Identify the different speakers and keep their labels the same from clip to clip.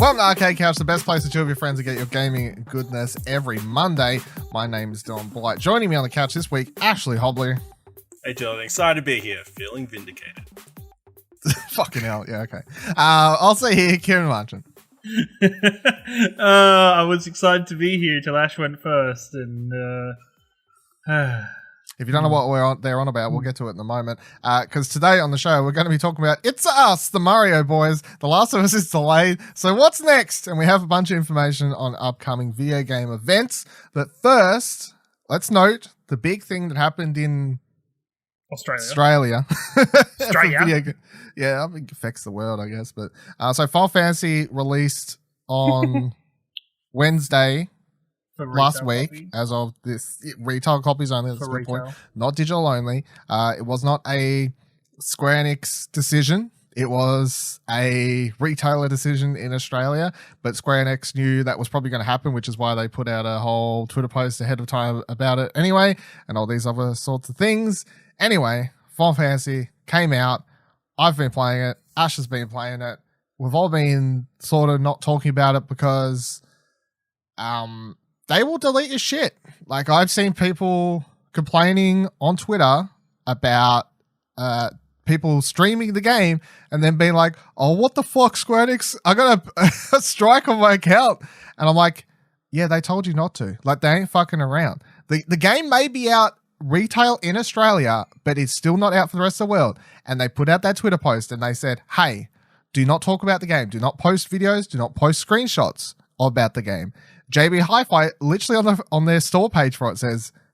Speaker 1: Welcome to Arcade Couch, the best place to chill with your friends and get your gaming goodness every Monday. My name is Dylan Blight. Joining me on the couch this week, Ashley Hobley.
Speaker 2: Hey Dylan, excited to be here. Feeling vindicated.
Speaker 1: Fucking hell, yeah, okay. Also here, Ciaran Marchant.
Speaker 3: I was excited to be here till Ash went first, and
Speaker 1: if you don't know what they're on about, we'll get to it in a moment. Because today on the show, we're going to be talking about It's Us, the Mario Boys. The Last of Us is delayed. So what's next? And we have a bunch of information on upcoming video game events. But first, let's note the big thing that happened in Australia. Yeah, I think it affects the world, I guess. But so Final Fantasy released on Wednesday last week, copies. As of this retail copies only. That's a good point. Not digital only. It was not a Square Enix decision. It was a retailer decision in Australia, but Square Enix knew that was probably going to happen, which is why they put out a whole Twitter post ahead of time about it anyway, and all these other sorts of things. Anyway, Final Fantasy came out. I've been playing it. Ash has been playing it. We've all been sort of not talking about it because they will delete your shit. Like, I've seen people complaining on Twitter about people streaming the game and then being like, oh, what the fuck, Square Enix? I got a strike on my account. And I'm like, yeah, they told you not to. Like, they ain't fucking around. The game may be out retail in Australia, but it's still not out for the rest of the world. And they put out that Twitter post and they said, hey, do not talk about the game. Do not post videos. Do not post screenshots about the game. JB Hi-Fi, literally on their store page for it,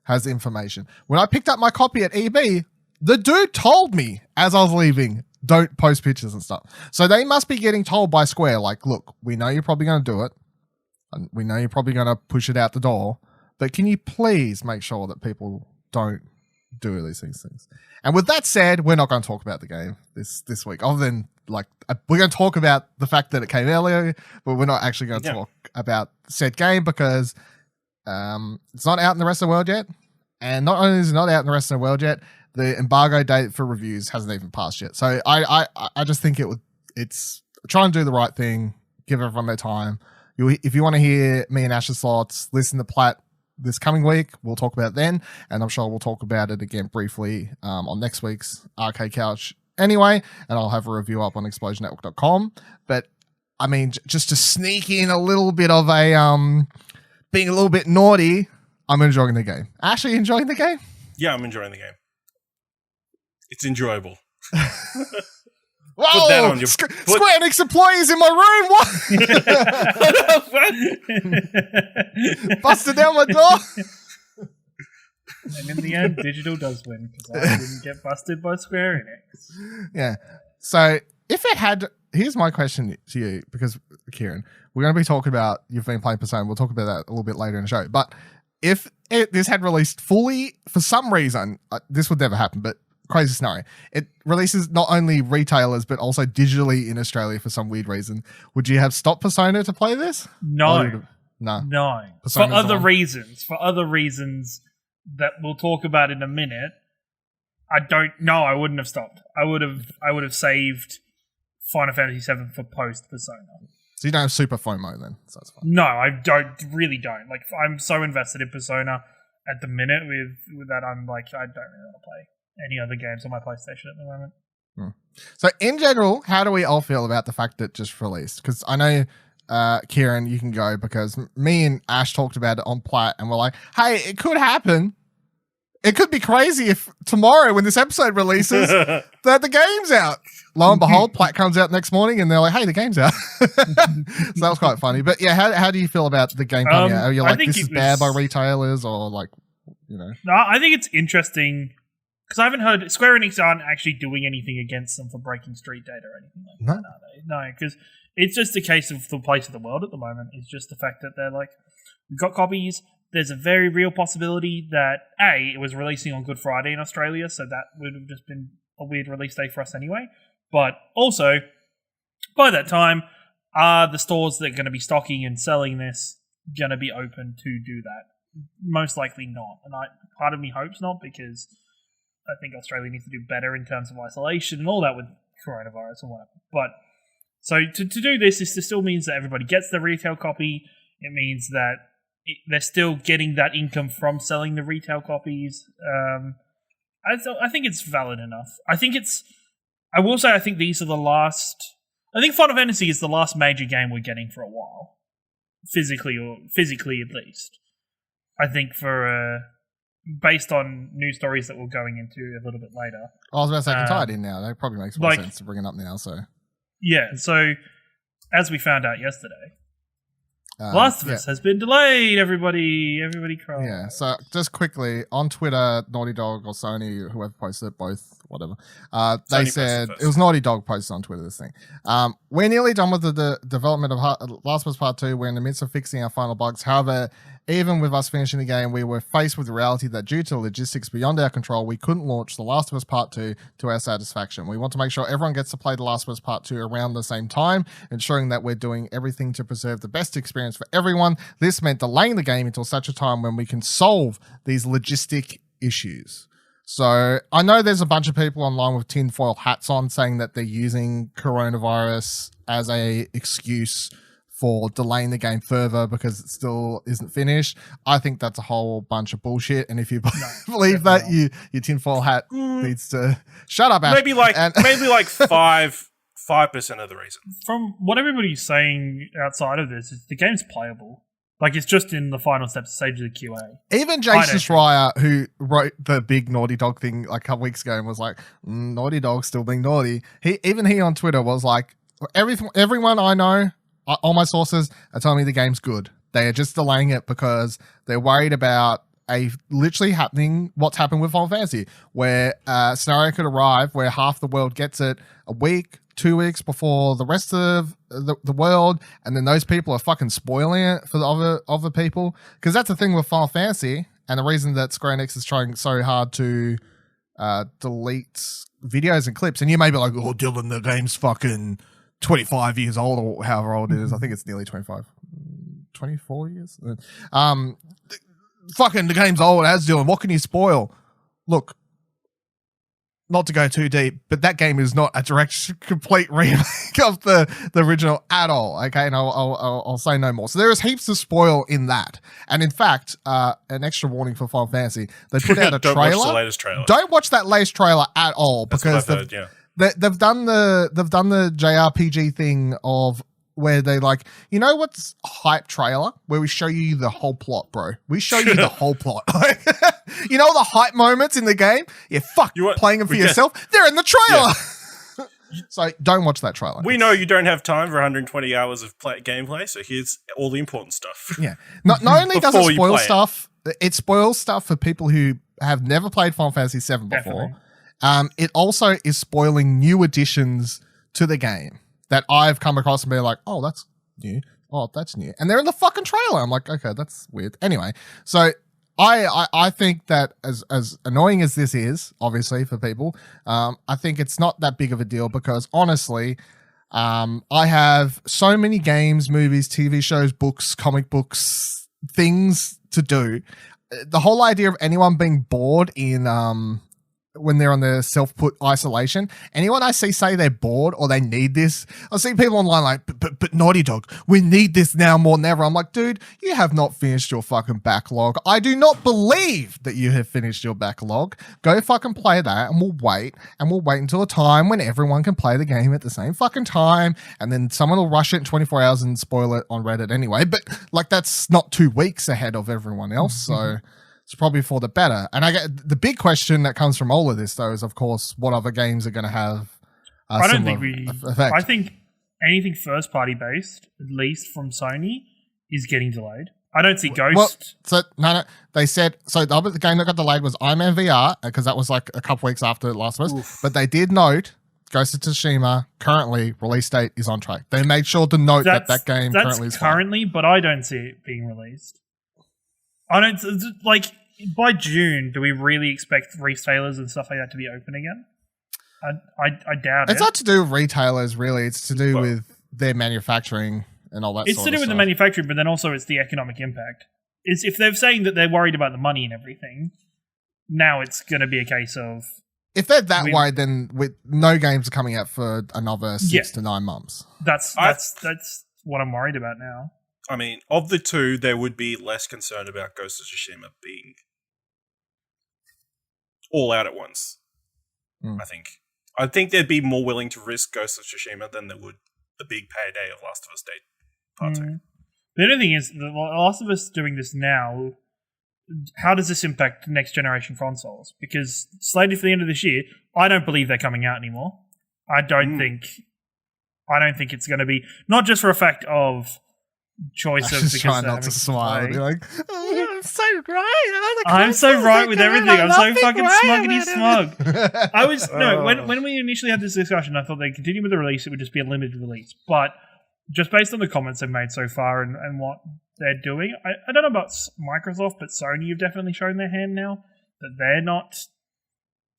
Speaker 1: has information. When I picked up my copy at EB, the dude told me as I was leaving, don't post pictures and stuff. So they must be getting told by Square, like, look, we know you're probably going to do it. And we know you're probably going to push it out the door. But can you please make sure that people don't do these things? And with that said, we're not going to talk about the game this week, other than, like, we're going to talk about the fact that it came earlier, but we're not actually going to talk about said game because it's not out in the rest of the world yet. And not only is it not out in the rest of the world yet, the embargo date for reviews hasn't even passed yet. So I just think it's try and do the right thing, give everyone their time. If you want to hear me and Ash's thoughts, listen to Platt this coming week. We'll talk about it then, and I'm sure we'll talk about it again briefly on next week's Arcade Couch anyway, and I'll have a review up on explosionnetwork.com. But I mean, just to sneak in a little bit of a being a little bit naughty, I'm enjoying the game. Ashley, enjoying the game?
Speaker 2: Yeah, I'm enjoying the game. It's enjoyable.
Speaker 1: Whoa!
Speaker 2: Put that on your
Speaker 1: Square Enix employees in my room. What? Busted down my door.
Speaker 3: And in the end, digital does win because I didn't get busted by Square Enix.
Speaker 1: Yeah. So if it had, here's my question to you, because Ciaran, we're going to be talking about, you've been playing Persona. We'll talk about that a little bit later in the show. But if this had released fully, for some reason, this would never happen, but crazy scenario, it releases not only retailers but also digitally in Australia for some weird reason, would you have stopped Persona to play this?
Speaker 3: No.
Speaker 1: Persona's
Speaker 3: For other reasons that we'll talk about in a minute. I wouldn't have stopped. I would have saved Final Fantasy VII for post Persona.
Speaker 1: So you don't have super FOMO then, so that's fine.
Speaker 3: No, I really don't. Like, I'm so invested in Persona at the minute with that. I'm like, I don't really want to play any other games on my PlayStation at the moment.
Speaker 1: So in general, how do we all feel about the fact that it just released? Because I know, Ciaran, you can go, because me and Ash talked about it on Platt and we're like, hey, it could happen. It could be crazy if tomorrow when this episode releases that the game's out. Lo and behold, Platt comes out next morning and they're like, hey, the game's out. So that was quite funny. But yeah, how do you feel about the game coming out? Are you like, this is bad by retailers, or like, you know?
Speaker 3: No, I think it's interesting because I haven't heard Square Enix aren't actually doing anything against them for breaking street data or anything like that, are they? No, because it's just a case of the place of the world at the moment. It's just the fact that they're like, we've got copies. There's a very real possibility that it was releasing on Good Friday in Australia, so that would have just been a weird release day for us anyway. But also, by that time, are the stores that are going to be stocking and selling this going to be open to do that? Most likely not. And part of me hopes not, because I think Australia needs to do better in terms of isolation and all that with coronavirus and whatever. But So to do this still means that everybody gets the retail copy. It means that they're still getting that income from selling the retail copies. I think it's valid enough. I will say I think these are the last... I think Final Fantasy is the last major game we're getting for a while. Physically at least. I think based on news stories that we're going into a little bit later.
Speaker 1: I was about to say, I can tie it in now. That probably makes more sense to bring it up now. So
Speaker 3: yeah, so as we found out yesterday, Last of Us has been delayed, everybody cried.
Speaker 1: Yeah, so just quickly, on Twitter, Naughty Dog or Sony, whoever posted it, both, whatever, they said, it was Naughty Dog posted on Twitter this thing. We're nearly done with the development of Last of Us Part 2. We're in the midst of fixing our final bugs. However, even with us finishing the game, we were faced with the reality that due to logistics beyond our control, we couldn't launch The Last of Us Part 2 to our satisfaction. We want to make sure everyone gets to play The Last of Us Part 2 around the same time, ensuring that we're doing everything to preserve the best experience for everyone. This meant delaying the game until such a time when we can solve these logistic issues. So I know there's a bunch of people online with tinfoil hats on saying that they're using coronavirus as a excuse for delaying the game further because it still isn't finished. I think that's a whole bunch of bullshit. And if you believe that, your tinfoil hat needs to shut up. Ash.
Speaker 2: Maybe like 5% of the reason.
Speaker 3: From what everybody's saying outside of this, is the game's playable. Like, it's just in the final stage of the QA.
Speaker 1: Even Jason Schreier, who wrote the big Naughty Dog thing like a couple weeks ago and was like, Naughty Dog still being naughty. He on Twitter was like, everyone I know, all my sources are telling me the game's good. They are just delaying it because they're worried about literally what's happened with Final Fantasy, where a scenario could arrive where half the world gets it a week, 2 weeks before the rest of the world, and then those people are fucking spoiling it for the other people. Because that's the thing with Final Fantasy, and the reason that Square Enix is trying so hard to delete videos and clips. And you may be like, oh, Dylan, the game's fucking 25 years old, or however old it is. I think it's nearly 24 years. Fucking the game's old as Dylan. What can you spoil? Look, not to go too deep, but that game is not a direct, complete remake of the original at all. Okay, and I'll say no more. So there is heaps to spoil in that. And in fact, an extra warning for Final Fantasy: they put out a trailer.
Speaker 2: Don't watch the latest trailer.
Speaker 1: Don't watch that latest trailer at all because they've done the JRPG thing of where they like, you know what's hype trailer? Where we show you the whole plot, bro. We show you the whole plot. You know the hype moments in the game? Yeah, playing them for yourself. They're in the trailer. Yeah. So don't watch that trailer.
Speaker 2: We know you don't have time for 120 hours of gameplay, so here's all the important stuff.
Speaker 1: Yeah. Not only does it spoil stuff, it spoils stuff for people who have never played Final Fantasy VII before. It also is spoiling new additions to the game that I've come across and be like, oh, that's new. Oh, that's new. And they're in the fucking trailer. I'm like, okay, that's weird. Anyway, so I think that as annoying as this is, obviously, for people, I think it's not that big of a deal because, honestly, I have so many games, movies, TV shows, books, comic books, things to do. The whole idea of anyone being bored in when they're on their self-put isolation, anyone I see say they're bored or they need this, I see people online like, but Naughty Dog, we need this now more than ever. I'm like, dude, you have not finished your fucking backlog. I do not believe that you have finished your backlog. Go fucking play that and we'll wait until a time when everyone can play the game at the same fucking time, and then someone will rush it in 24 hours and spoil it on Reddit anyway. But like, that's not 2 weeks ahead of everyone else, so it's probably for the better. And I get the big question that comes from all of this, though, is of course what other games are going to have. I
Speaker 3: think anything first party based, at least from Sony, is getting delayed. I don't see Ghost.
Speaker 1: Well, no. They said the game that got delayed was Iron Man VR because that was like a couple weeks after Last of Us. But they did note Ghost of Tsushima currently release date is on track. They made sure to note that game currently is
Speaker 3: currently, but I don't see it being released. I don't like by June. Do we really expect retailers and stuff like that to be open again? I doubt it.
Speaker 1: It's not to do with retailers, really. It's to do with their manufacturing and all that.
Speaker 3: It's to do with the manufacturing, but then also it's the economic impact. It's if they're saying that they're worried about the money and everything. Now it's going to be a case of
Speaker 1: if they're that worried, then with no games are coming out for another 6 to 9 months.
Speaker 3: That's what I'm worried about now.
Speaker 2: I mean, of the two, there would be less concerned about Ghost of Tsushima being all out at once. I think they'd be more willing to risk Ghost of Tsushima than they would the big payday of Last of Us Day Part 2.
Speaker 3: The other thing is, The Last of Us doing this now, how does this impact next generation consoles? Because slated for the end of this year, I don't believe they're coming out anymore. I don't think it's going to be, not just for a fact of choice of because
Speaker 1: try not to smile and be like, oh, I'm so right.
Speaker 3: I'm so right with everything. I'm so fucking smuggity smug. I was when we initially had this discussion, I thought they'd continue with the release. It would just be a limited release, but just based on the comments they've made so far and what they're doing, I don't know about Microsoft, but Sony have definitely shown their hand now that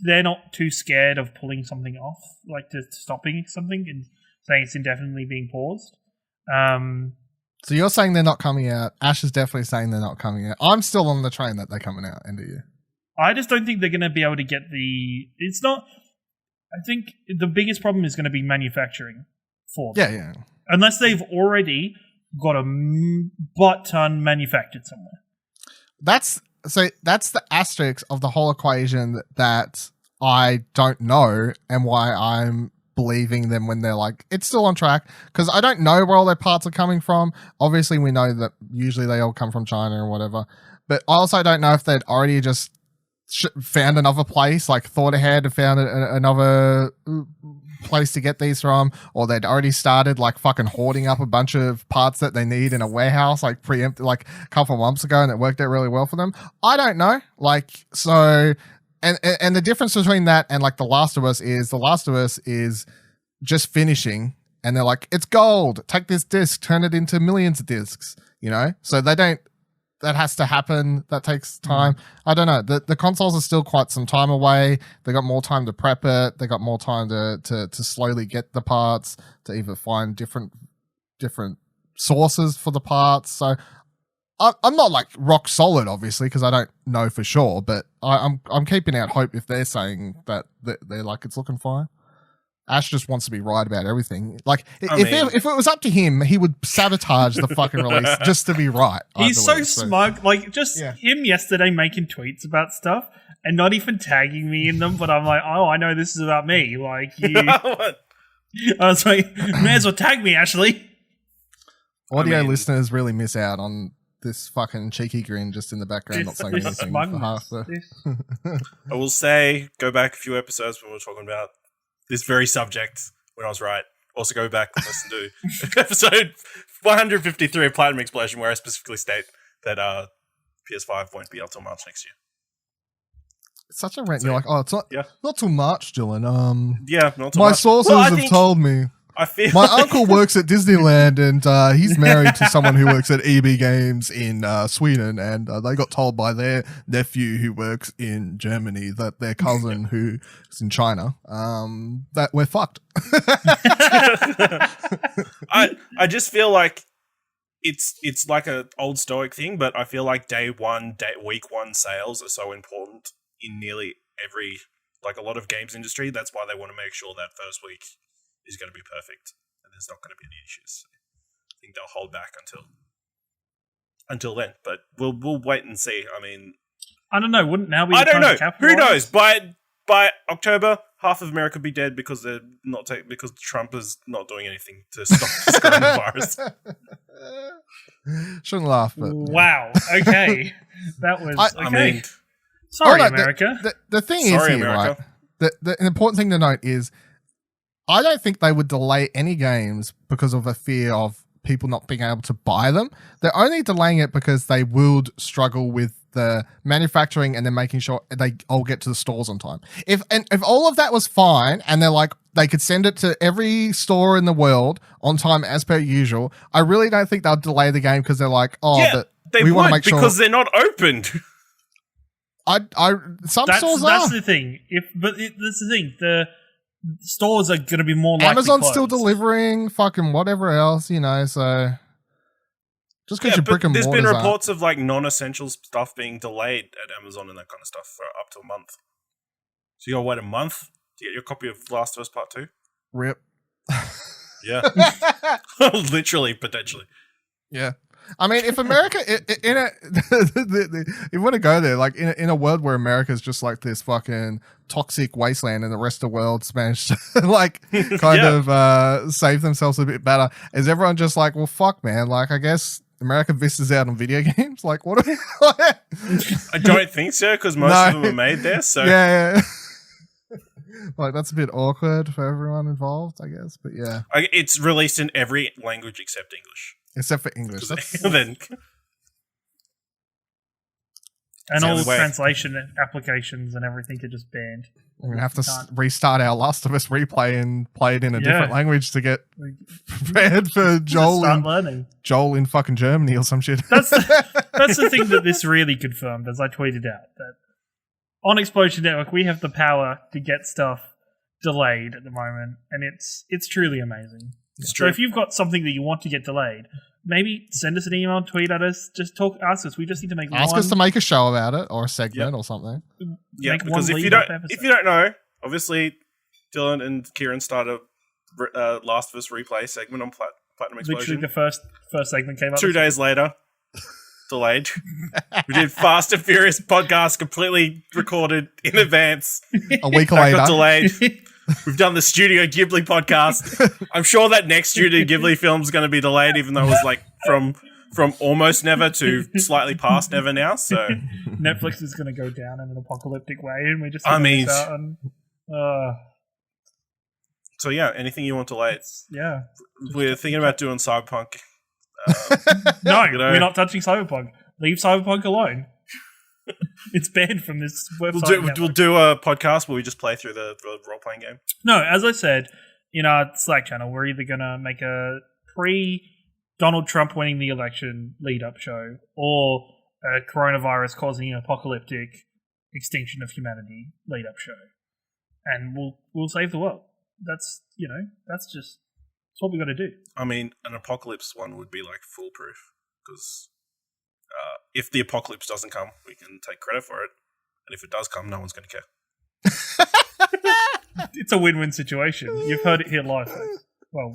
Speaker 3: they're not too scared of pulling something off, like to stopping something and saying it's indefinitely being paused.
Speaker 1: So you're saying they're not coming out. Ash is definitely saying they're not coming out. I'm still on the train that they're coming out end of year.
Speaker 3: I just don't think they're going to be able to get it's not... I think the biggest problem is going to be manufacturing for them.
Speaker 1: Yeah.
Speaker 3: Unless they've already got a butt ton manufactured somewhere.
Speaker 1: That's the asterisk of the whole equation that I don't know and why I'm believing them when they're like, it's still on track, because I don't know where all their parts are coming from. Obviously, we know that usually they all come from China or whatever, but I also don't know if they'd already just found another place, like thought ahead and found another place to get these from, or they'd already started like fucking hoarding up a bunch of parts that they need in a warehouse, like preempted like a couple of months ago, and it worked out really well for them. I don't know. Like, so... And the difference between that and like The Last of Us is just finishing, and they're like, it's gold. Take this disc, turn it into millions of discs, you know? So they don't, that has to happen. That takes time. I don't know. The consoles are still quite some time away. They got more time to prep it. They got more time to slowly get the parts, to either find different sources for the parts. So I'm not like rock solid, obviously, because I don't know for sure, but I'm keeping out hope if they're saying that they're like, it's looking fine. Ash just wants to be right about everything. Like, if it was up to him, he would sabotage the fucking release just to be right.
Speaker 3: He's so smug. Like, just him yesterday making tweets about stuff and not even tagging me in them, but I'm like, oh, I know this is about me. Like, I was like, may as well tag me, Ashley.
Speaker 1: Audio listeners really miss out on this fucking cheeky grin just in the background, not saying anything for half the...
Speaker 2: I will say, go back a few episodes when we were talking about this very subject when I was right. Also go back and listen to episode 153 of Platinum Explosion, where I specifically state that PS5 won't be out till March next year.
Speaker 1: It's such a rant. You're like, oh, it's not till March, Dylan.
Speaker 2: Not till
Speaker 1: my
Speaker 2: March.
Speaker 1: Sources have told me. My uncle works at Disneyland, and he's married to someone who works at EB Games in Sweden, and they got told by their nephew who works in Germany that their cousin who is in China, that we're fucked.
Speaker 2: I just feel like it's like an old Stoic thing, but I feel like week one sales are so important in nearly every, like a lot of games industry. That's why they want to make sure that first week is going to be perfect, and there's not going to be any issues. I think they'll hold back until then, but we'll wait and see. I mean,
Speaker 3: I don't know. Wouldn't now be?
Speaker 2: I don't know. Who knows? By October, half of America will be dead because they're not because Trump is not doing anything to stop this coronavirus.
Speaker 1: Shouldn't laugh, but
Speaker 3: wow. Okay, that was. I mean, sorry, America.
Speaker 1: The thing is here, America. Right? The important thing to note is, I don't think they would delay any games because of a fear of people not being able to buy them. They're only delaying it because they would struggle with the manufacturing and then making sure they all get to the stores on time. If all of that was fine and they're like, they could send it to every store in the world on time as per usual, I really don't think they'll delay the game because they're like, we want to make sure
Speaker 2: because they're not opened.
Speaker 1: Stores are.
Speaker 3: That's the thing. That's the thing. The stores are going to be more likely
Speaker 1: Amazon's
Speaker 3: closed.
Speaker 1: Still delivering fucking whatever else, you know, so just because you're brick and mortar.
Speaker 2: There's been reports of like non-essential stuff being delayed at Amazon and that kind of stuff for up to a month. So you gotta wait a month to get your copy of Last of Us Part 2?
Speaker 1: Rip.
Speaker 2: Yeah. Literally, potentially.
Speaker 1: Yeah. I mean, if America if you want to go there, like in a world where America's just like this fucking toxic wasteland and the rest of the world's managed to like kind of save themselves a bit better, is everyone just like, well, fuck, man, like I guess America vistas out on video games? Like, what are we
Speaker 2: I don't think so, because most of them are made there, so
Speaker 1: yeah. Like, that's a bit awkward for everyone involved, I guess, but yeah.
Speaker 2: It's released in every language except English.
Speaker 1: Except for English.
Speaker 3: And all translation applications and everything are just banned.
Speaker 1: We're going to have to restart our Last of Us replay and play it in a different language to get prepared for Joel in fucking Germany or some shit.
Speaker 3: That's the thing that this really confirmed, as I tweeted out, that on Explosion Network we have the power to get stuff delayed at the moment, and it's truly amazing. So if you've got something that you want to get delayed, maybe send us an email, tweet at us, just ask us. We just need to
Speaker 1: ask us to make a show about it or a segment or something.
Speaker 2: Yeah, because if you don't know, obviously Dylan and Ciaran started a Last of Us replay segment on Platinum Explosion.
Speaker 3: Literally the first segment came up
Speaker 2: 2 days later. Delayed. We did Fast and Furious podcast completely recorded in advance.
Speaker 1: A week later.
Speaker 2: Got delayed. We've done the Studio Ghibli podcast. I'm sure that next Studio Ghibli film is going to be delayed, even though it was like from almost never to slightly past never now. So
Speaker 3: Netflix is going to go down in an apocalyptic way, and we're just.
Speaker 2: So yeah, anything you want delayed?
Speaker 3: Yeah,
Speaker 2: we're thinking about doing Cyberpunk.
Speaker 3: No, we're not touching Cyberpunk. Leave Cyberpunk alone. It's banned from this website.
Speaker 2: We'll do a podcast where we just play through the role-playing game.
Speaker 3: No, as I said, in our Slack channel, we're either going to make a pre-Donald Trump winning the election lead-up show or a coronavirus causing an apocalyptic extinction of humanity lead-up show. And we'll save the world. That's what we got to do.
Speaker 2: I mean, an apocalypse one would be like foolproof, because if the apocalypse doesn't come, we can take credit for it, and if it does come, no one's going to care.
Speaker 3: It's a win-win situation. You've heard it here live, folks. Well,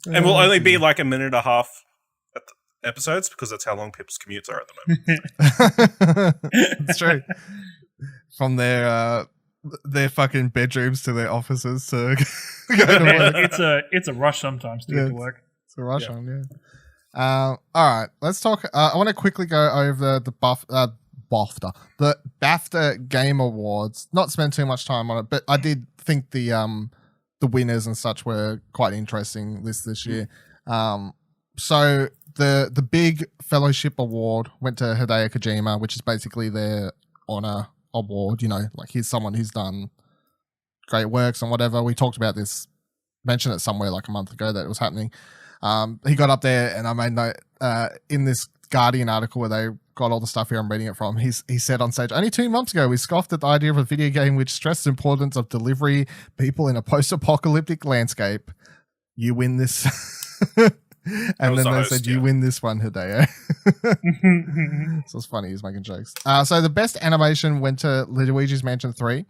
Speaker 2: and we'll only be like a minute and a half episodes, because that's how long Pip's commutes are at the
Speaker 1: moment. It's true. From their fucking bedrooms to their offices to go to work.
Speaker 3: It's a rush sometimes to get to work.
Speaker 1: It's a rush on, yeah. All right, let's talk. I want to quickly go over the BAFTA, the BAFTA Game Awards. Not spend too much time on it, but I did think the winners and such were quite interesting this year. So the big fellowship award went to Hideo Kojima, which is basically their honor award. You know, like he's someone who's done great works and whatever. We talked about this, mentioned it somewhere like a month ago that it was happening. He got up there, and I made note in this Guardian article where they got all the stuff here I'm reading it from. He said on stage, only 2 months ago, we scoffed at the idea of a video game which stressed the importance of delivery people in a post-apocalyptic landscape. You win this. And then they said, you win this one, Hideo. So it's funny, he's making jokes. So the best animation went to Luigi's Mansion 3.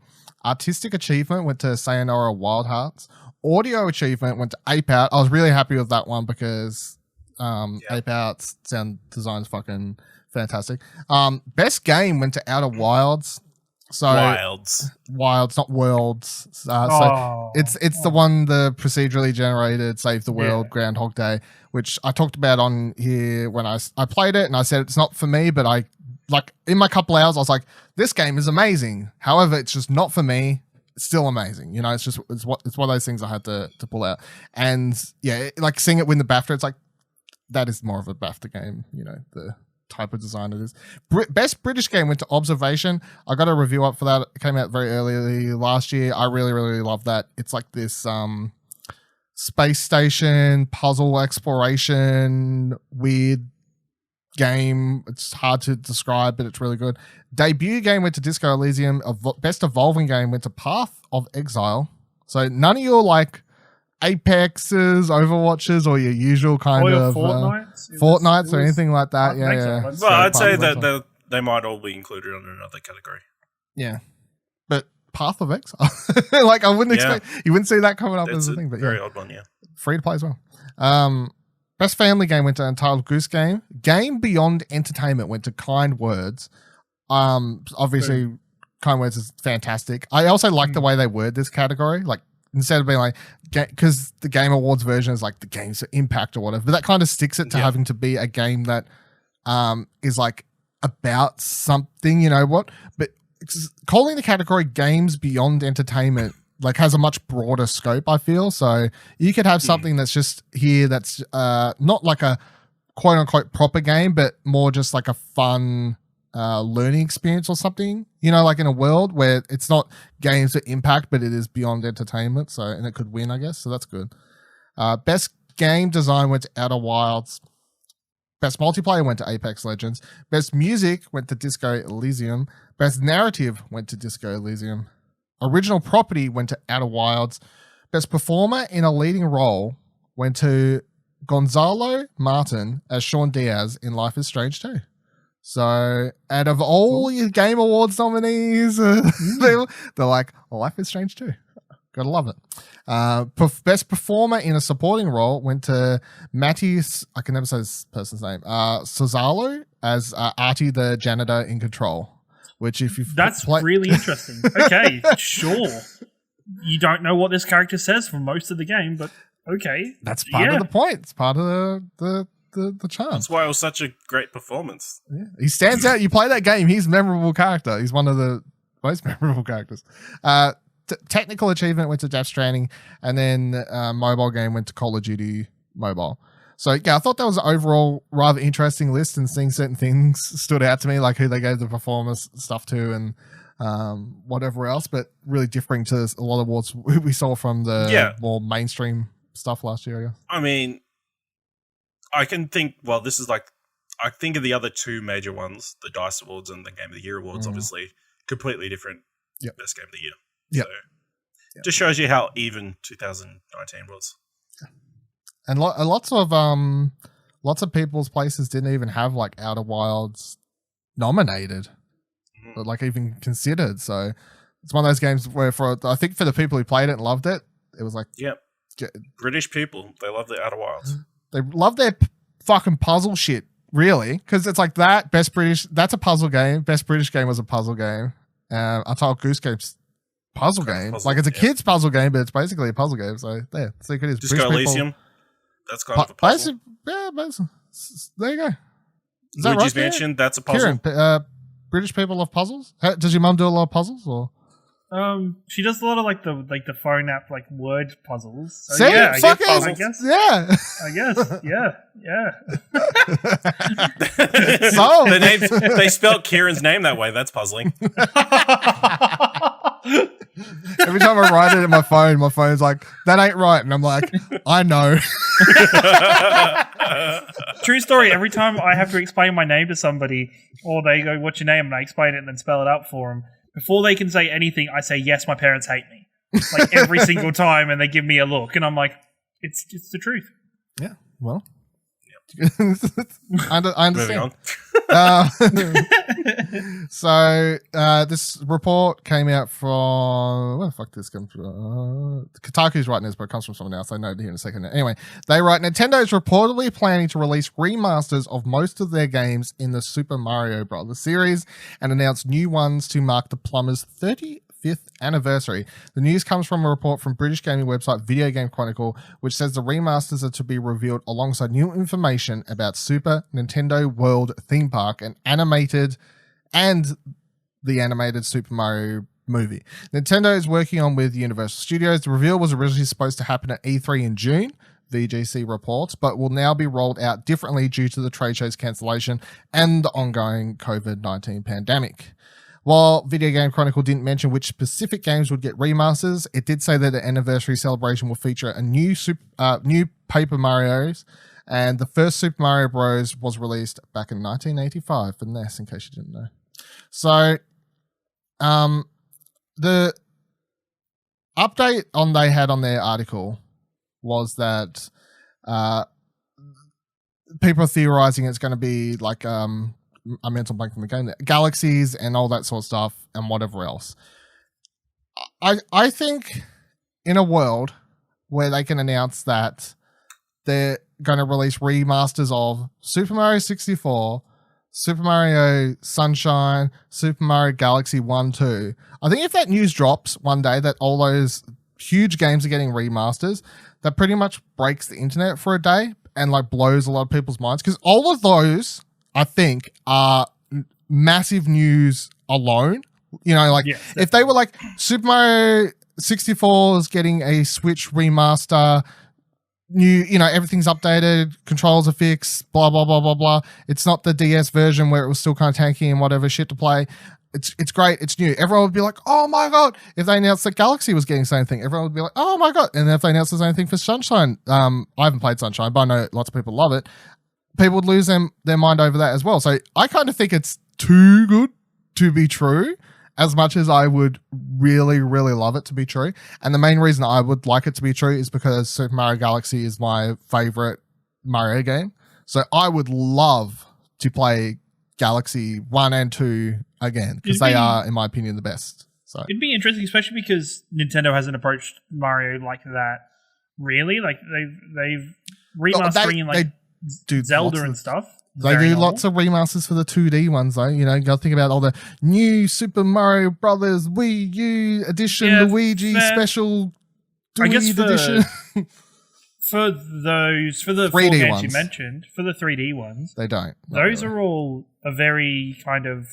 Speaker 1: Artistic achievement went to Sayonara Wild Hearts. Audio achievement went to Ape Out. I was really happy with that one because Ape Out's sound design is fucking fantastic. Best game went to Outer Wilds. So Wilds, not Worlds. So it's the one, the procedurally generated Save the World Groundhog Day, which I talked about on here when I played it, and I said it's not for me, but I like in my couple hours I was like, this game is amazing. However, it's just not for me. It's still amazing, you know. It's one of those things I had to pull out, and yeah, like seeing it win the BAFTA, it's like that is more of a BAFTA game, you know, the type of design it is. Best British game went to Observation. I got a review up for that. It came out very early last year. I really, really love that. It's like this space station puzzle exploration weird game. It's hard to describe, but it's really good. Debut game went to Disco Elysium. Best evolving game went to Path of Exile. So none of your like Apexes, Overwatches, or your usual kind of Fortnites or anything like that. Yeah.
Speaker 2: Well, I'd say that they might all be included under another category.
Speaker 1: Yeah, but Path of Exile. Like I wouldn't expect you wouldn't see that coming up as a thing, but
Speaker 2: very odd one, yeah.
Speaker 1: Free to play as well. Best family game went to Untitled Goose Game. Game Beyond Entertainment went to Kind Words. Obviously, Kind Words is fantastic. I also like the way they word this category. Like instead of being like, because the Game Awards version is like the game's impact or whatever, but that kind of sticks it to having to be a game that is like about something, you know what? But calling the category Games Beyond Entertainment like has a much broader scope, I feel. So you could have something that's just here that's not like a quote unquote proper game, but more just like a fun learning experience or something, you know, like in a world where it's not games that impact, but it is beyond entertainment. So, and it could win, I guess. So that's good. Best game design went to Outer Wilds. Best multiplayer went to Apex Legends. Best music went to Disco Elysium. Best narrative went to Disco Elysium. Original property went to Outer Wilds. Best performer in a leading role went to Gonzalo Martin as Sean Diaz in Life is Strange 2. So, out of all your Game Awards nominees, they're like, Life is Strange 2. Gotta love it. Best performer in a supporting role went to Mattis, I can never say this person's name, Sozalo as Artie the janitor in Control. Which if you
Speaker 3: That's really interesting. Okay, sure. You don't know what this character says for most of the game, but okay.
Speaker 1: That's part of the point. It's part of the charm.
Speaker 2: That's why it was such a great performance.
Speaker 1: Yeah. He stands out. You play that game, he's a memorable character. He's one of the most memorable characters. Technical achievement went to Death Stranding, and then mobile game went to Call of Duty Mobile. So, yeah, I thought that was an overall rather interesting list, and seeing certain things stood out to me, like who they gave the performance stuff to and whatever else, but really differing to a lot of awards we saw from the more mainstream stuff last year, I guess.
Speaker 2: I mean, I can think, well, this is like, I think of the other two major ones, the DICE Awards and the Game of the Year Awards, obviously, completely different best game of the year.
Speaker 1: Yeah.
Speaker 2: So, just shows you how even 2019 was.
Speaker 1: And lots of people's places didn't even have like Outer Wilds nominated, but like even considered. So it's one of those games where I think for the people who played it and loved it, it was like,
Speaker 2: British people, they love the Outer Wilds.
Speaker 1: They love their fucking puzzle shit, really, because it's like that best British. That's a puzzle game. Best British game was a puzzle game. Untitled Goose Game's puzzle game. Like it's a kid's puzzle game, but it's basically a puzzle game. So there, secret is
Speaker 2: Disco Elysium. That's kind of a puzzle.
Speaker 1: Basically, there you go. Is
Speaker 2: that right? Mansion, that's a puzzle.
Speaker 1: Ciaran, British people love puzzles. Does your mum do a lot of puzzles, or?
Speaker 3: She does a lot of like the phone app like word puzzles. So,
Speaker 1: See,
Speaker 3: I guess.
Speaker 1: Yeah.
Speaker 3: I guess. Yeah.
Speaker 1: So
Speaker 2: they spelled Kieran's name that way. That's puzzling.
Speaker 1: Every time I write it in my phone's like, that ain't right. And I'm like, I know.
Speaker 3: True story. Every time I have to explain my name to somebody, or they go, what's your name? And I explain it and then spell it out for them. Before they can say anything, I say, yes, my parents hate me. Like every single time, and they give me a look. And I'm like, it's the truth.
Speaker 1: Yeah, well. I understand. So this report came out from where the fuck this comes from? Kotaku's writing this, but it comes from someone else. I know it here in a second. Anyway, they write Nintendo is reportedly planning to release remasters of most of their games in the Super Mario Bros. Series and announce new ones to mark the plumber's 35th anniversary. The news comes from a report from British gaming website Video Game Chronicle, which says the remasters are to be revealed alongside new information about Super Nintendo World Theme Park and the animated Super Mario movie. Nintendo is working on with Universal Studios. The reveal was originally supposed to happen at E3 in June, VGC reports, but will now be rolled out differently due to the trade show's cancellation and the ongoing COVID-19 pandemic. While Video Game Chronicle didn't mention which specific games would get remasters, it did say that the anniversary celebration will feature a new Paper Marios, and the first Super Mario Bros. Was released back in 1985 for NES, in case you didn't know. So, the update they had on their article was that people are theorizing it's going to be like a mental blank from the game, galaxies and all that sort of stuff and whatever else. I think in a world where they can announce that they're going to release remasters of Super Mario 64, Super Mario Sunshine, Super Mario Galaxy 1, 2. I think if that news drops one day that all those huge games are getting remasters, that pretty much breaks the internet for a day and like blows a lot of people's minds. Because all of those, I think, are massive news alone. You know, like if they were like Super Mario 64 is getting a Switch remaster, new, you know, everything's updated, controls are fixed, blah, blah, blah, blah, blah. It's not the DS version where it was still kind of tanky and whatever shit to play. It's great. It's new. Everyone would be like, oh my God. If they announced that Galaxy was getting the same thing, everyone would be like, oh my God. And if they announced the same thing for Sunshine, I haven't played Sunshine, but I know lots of people love it. People would lose their mind over that as well. So I kind of think it's too good to be true, as much as I would really, really love it to be true. And the main reason I would like it to be true is because Super Mario Galaxy is my favorite Mario game. So I would love to play Galaxy 1 and 2 again, because they are, in my opinion, the best. So
Speaker 3: it'd be interesting, especially because Nintendo hasn't approached Mario like that, really. Like, they've remastering like Zelda and stuff.
Speaker 1: They do lots of remasters for the 2D ones, though. You know, you got to think about all the new Super Mario Brothers Wii U edition, Luigi special Dweeb edition.
Speaker 3: For the 3D four games ones you mentioned, for the 3D ones,
Speaker 1: they don't.
Speaker 3: Those really are all a very kind of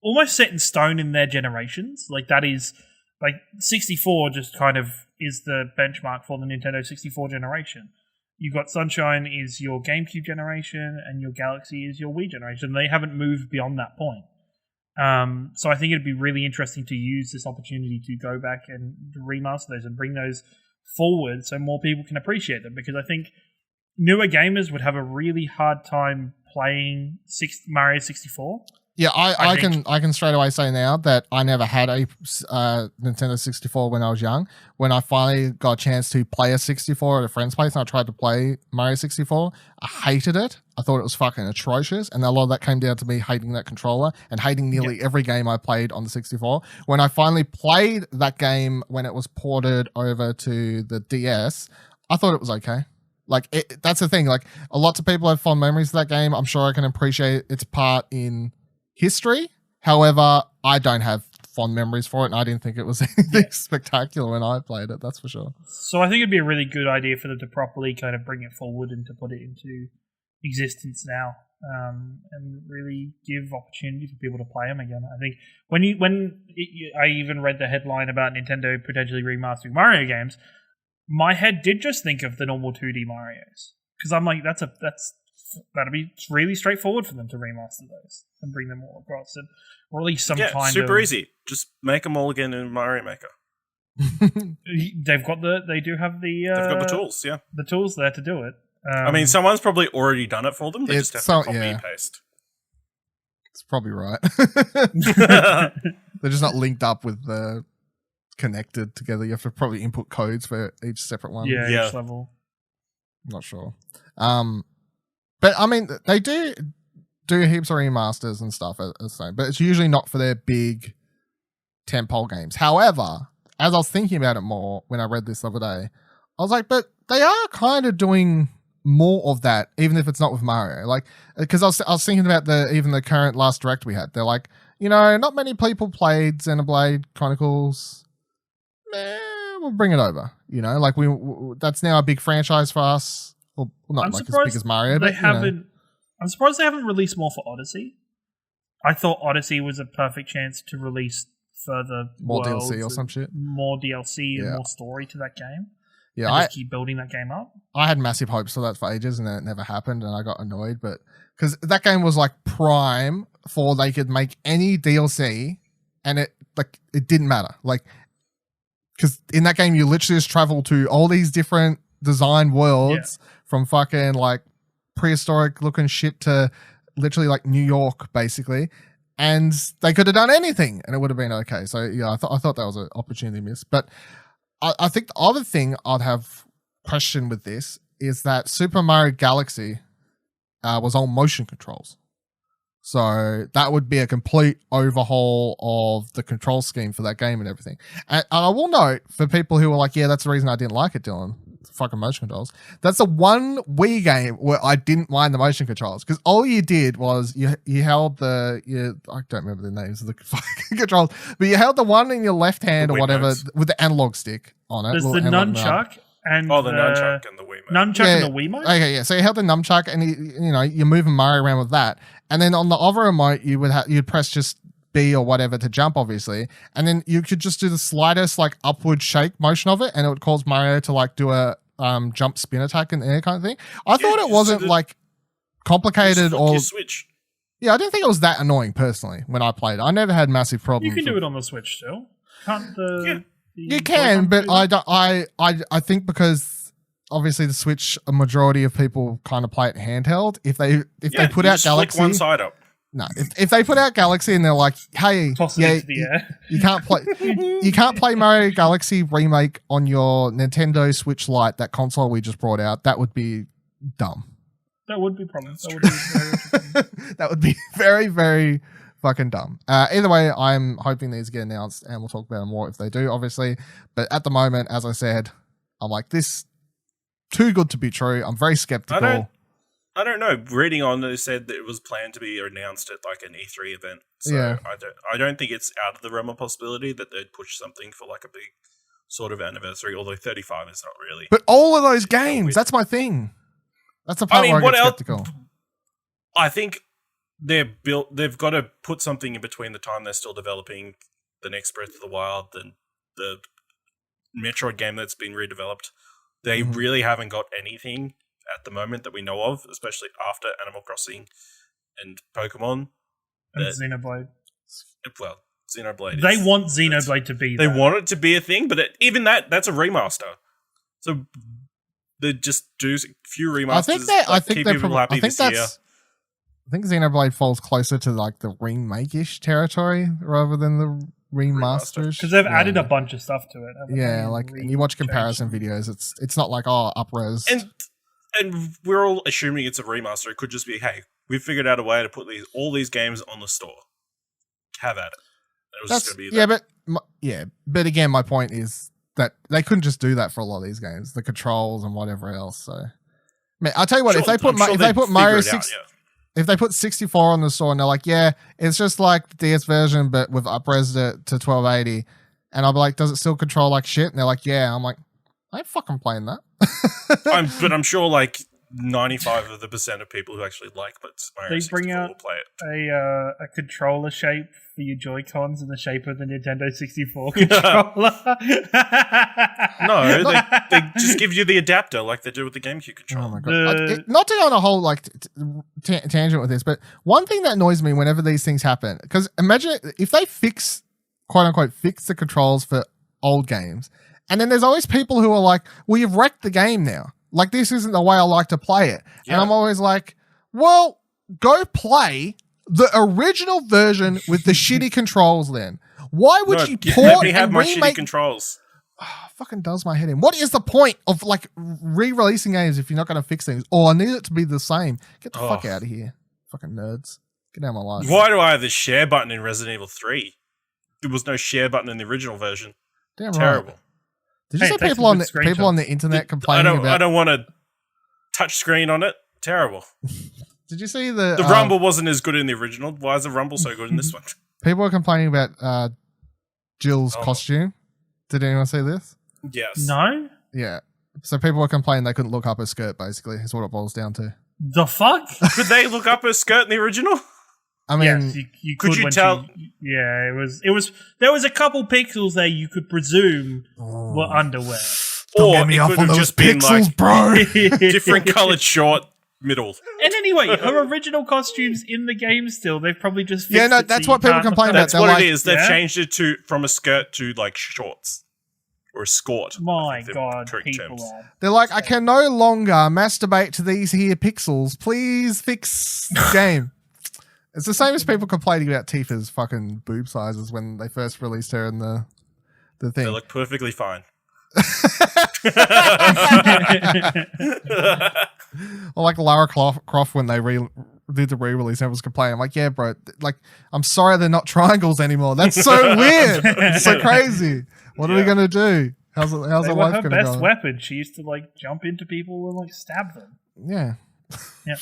Speaker 3: almost set in stone in their generations. Like, that is like 64 just kind of is the benchmark for the Nintendo 64 generation. You've got Sunshine is your GameCube generation, and your Galaxy is your Wii generation. They haven't moved beyond that point. So I think it'd be really interesting to use this opportunity to go back and remaster those and bring those forward so more people can appreciate them. Because I think newer gamers would have a really hard time playing Mario 64.
Speaker 1: Yeah, I can straight away say now that I never had a Nintendo 64 when I was young. When I finally got a chance to play a 64 at a friend's place and I tried to play Mario 64, I hated it. I thought it was fucking atrocious. And a lot of that came down to me hating that controller and hating nearly every game I played on the 64. When I finally played that game when it was ported over to the DS, I thought it was okay. Like, that's the thing. Like, lots of people have fond memories of that game. I'm sure I can appreciate its part in history. However, I don't have fond memories for it, and I didn't think it was anything spectacular when I played it, that's for sure.
Speaker 3: So I think it'd be a really good idea for them to properly kind of bring it forward and to put it into existence now, and really give opportunity for people to play them again. I think I even read the headline about Nintendo potentially remastering Mario games, my head did just think of the normal 2D Marios, because I'm like, that'd be really straightforward for them to remaster those and bring them all across, and or at least some kind of
Speaker 2: super easy. Just make them all again in Mario Maker.
Speaker 3: They've got they've got the
Speaker 2: tools,
Speaker 3: the tools there to do it.
Speaker 2: I mean, someone's probably already done it for them. They just have to copy and paste.
Speaker 1: It's probably right. They're just not linked up with the connected together. You have to probably input codes for each separate one.
Speaker 3: Yeah. Each level.
Speaker 1: I'm not sure. But I mean, they do heaps of remasters and stuff, but it's usually not for their big tentpole games. However, as I was thinking about it more when I read this the other day, I was like, but they are kind of doing more of that, even if it's not with Mario. Like, because I was thinking about even the current last Direct we had. They're like, you know, not many people played Xenoblade Chronicles. We'll bring it over. You know, like that's now a big franchise for us. Well, not like as big as Mario, but
Speaker 3: I'm surprised they haven't released more for Odyssey. I thought Odyssey was a perfect chance to release further
Speaker 1: more DLC or some shit,
Speaker 3: more DLC and more story to that game.
Speaker 1: Yeah,
Speaker 3: I keep building that game up.
Speaker 1: I had massive hopes for that for ages, and then it never happened, and I got annoyed. But because that game was like prime for they could make any DLC, and it didn't matter. Like, because in that game you literally just travel to all these different design worlds. Yeah. From fucking like prehistoric looking shit to literally like New York, basically, and they could have done anything and it would have been okay. So yeah, I thought that was an opportunity miss. But I think the other thing I'd have question with this is that Super Mario Galaxy was on motion controls. So that would be a complete overhaul of the control scheme for that game and everything. And I will note, for people who are like, yeah, that's the reason I didn't like it, Dylan, fucking motion controls. That's the one Wii game where I didn't mind the motion controls, because all you did was you held I don't remember the names of the fucking controls, but you held the one in your left hand or whatever with the analog stick on it.
Speaker 3: There's the nunchuck. And
Speaker 2: the nunchuck and the Wiimote.
Speaker 3: Nunchuck and the Wiimote?
Speaker 1: Okay, yeah. So you held the nunchuck and you're moving Mario around with that. And then on the other remote, you'd press just B or whatever to jump, obviously. And then you could just do the slightest like upward shake motion of it, and it would cause Mario to like do a jump spin attack in the air kind of thing. I thought it wasn't like complicated or
Speaker 2: Switch.
Speaker 1: Yeah, I didn't think it was that annoying personally when I played. I never had massive problems.
Speaker 3: You can do it on the Switch still. Can't the
Speaker 1: You can, but I think because obviously the Switch, a majority of people kind of play it handheld. If they put out Galaxy,
Speaker 2: one side up.
Speaker 1: No, if they put out Galaxy and they're like, hey,
Speaker 3: toss it into the air.
Speaker 1: you can't play Mario Galaxy Remake on your Nintendo Switch Lite, that console we just brought out, that would be dumb.
Speaker 3: That would be problem.
Speaker 1: That would be very, very fucking dumb. Either way, I'm hoping these get announced, and we'll talk about them more if they do, obviously. But at the moment, as I said, I'm like, this too good to be true. I'm very skeptical.
Speaker 2: I don't know. Reading on, they said that it was planned to be announced at like an E3 event. So
Speaker 1: yeah.
Speaker 2: I don't think it's out of the realm of possibility that they'd push something for like a big sort of anniversary. Although 35 is not really.
Speaker 1: But all of those games, that's my thing. That's the part where I get skeptical.
Speaker 2: I think they've got to put something in between the time they're still developing the next Breath of the Wild and the Metroid game that's been redeveloped. They really haven't got anything at the moment that we know of, especially after Animal Crossing and Pokemon.
Speaker 3: And Xenoblade.
Speaker 2: Well, Xenoblade.
Speaker 3: They want Xenoblade to be
Speaker 2: there. They want it to be a thing, but even that's a remaster. So they just do a few remasters. I think
Speaker 1: Xenoblade falls closer to like the remake-ish territory rather than the remasters,
Speaker 3: because they've added a bunch of stuff to it.
Speaker 1: Yeah, like you watch comparison videos, it's not like up-res.
Speaker 2: And we're all assuming it's a remaster. It could just be, hey, we've figured out a way to put all these games on the store. Have at it. And it was just going to be that.
Speaker 1: But again, my point is that they couldn't just do that for a lot of these games, the controls and whatever else. So, man, I'll tell you what, if they put Mario 6, if they put 64 on the store and they're like, yeah, it's just like the DS version, but with up-res to 1280, and I'll be like, does it still control like shit? And they're like, yeah. I'm like, I ain't fucking playing that.
Speaker 2: But I'm sure like 95% of people who actually like Mario 64
Speaker 3: bring out
Speaker 2: will play it.
Speaker 3: A controller shape for your Joy-Cons in the shape of the Nintendo 64 controller.
Speaker 2: No, they just give you the adapter like they do with the GameCube controller.
Speaker 1: Oh my god! Not to go on a whole like tangent with this, but one thing that annoys me whenever these things happen, because imagine if they quote unquote fix the controls for old games, and then there's always people who are like, well, you've wrecked the game now. Like, this isn't the way I like to play it. Yeah. And I'm always like, well, go play the original version with the shitty controls then. Why would you port and
Speaker 2: my shitty controls?
Speaker 1: Fucking does my head in. What is the point of like re-releasing games if you're not going to fix things? I need it to be the same. Get the fuck out of here. Fucking nerds. Get out of my life.
Speaker 2: Why do I have the share button in Resident Evil 3? There was no share button in the original version.
Speaker 1: Damn
Speaker 2: terrible.
Speaker 1: Right. Did you see people on the internet complaining about...
Speaker 2: I don't want a touch screen on it. Terrible.
Speaker 1: Did you see the
Speaker 2: Rumble wasn't as good in the original? Why is the Rumble so good in this one?
Speaker 1: People were complaining about Jill's costume. Did anyone see this?
Speaker 2: Yes.
Speaker 3: No?
Speaker 1: Yeah. So people were complaining they couldn't look up her skirt, basically, is what it boils down to.
Speaker 3: The fuck?
Speaker 2: Could they look up her skirt in the original?
Speaker 1: I mean,
Speaker 3: yes, you could you tell? It was. There was a couple pixels there you could presume were underwear.
Speaker 1: Don't get me off on those pixels, bro.
Speaker 2: Different coloured short middle.
Speaker 3: And anyway, her original costumes in the game still. They've probably just fixed
Speaker 1: that's what people complain about.
Speaker 2: That's what it is. They've changed it from a skirt to like shorts or a skort.
Speaker 3: My God, people
Speaker 1: they're like, I can no longer masturbate to these here pixels. Please fix the game. It's the same as people complaining about Tifa's fucking boob sizes when they first released her in the thing.
Speaker 2: They look perfectly fine.
Speaker 1: Or like Lara Croft when they did the re-release, everyone was complaining. I'm like, yeah, bro, like, I'm sorry they're not triangles anymore. That's so weird. It's so crazy. What are we gonna do? How's her life gonna go?
Speaker 3: Her best weapon. She used to like jump into people and like stab them.
Speaker 1: Yeah.
Speaker 3: Yeah.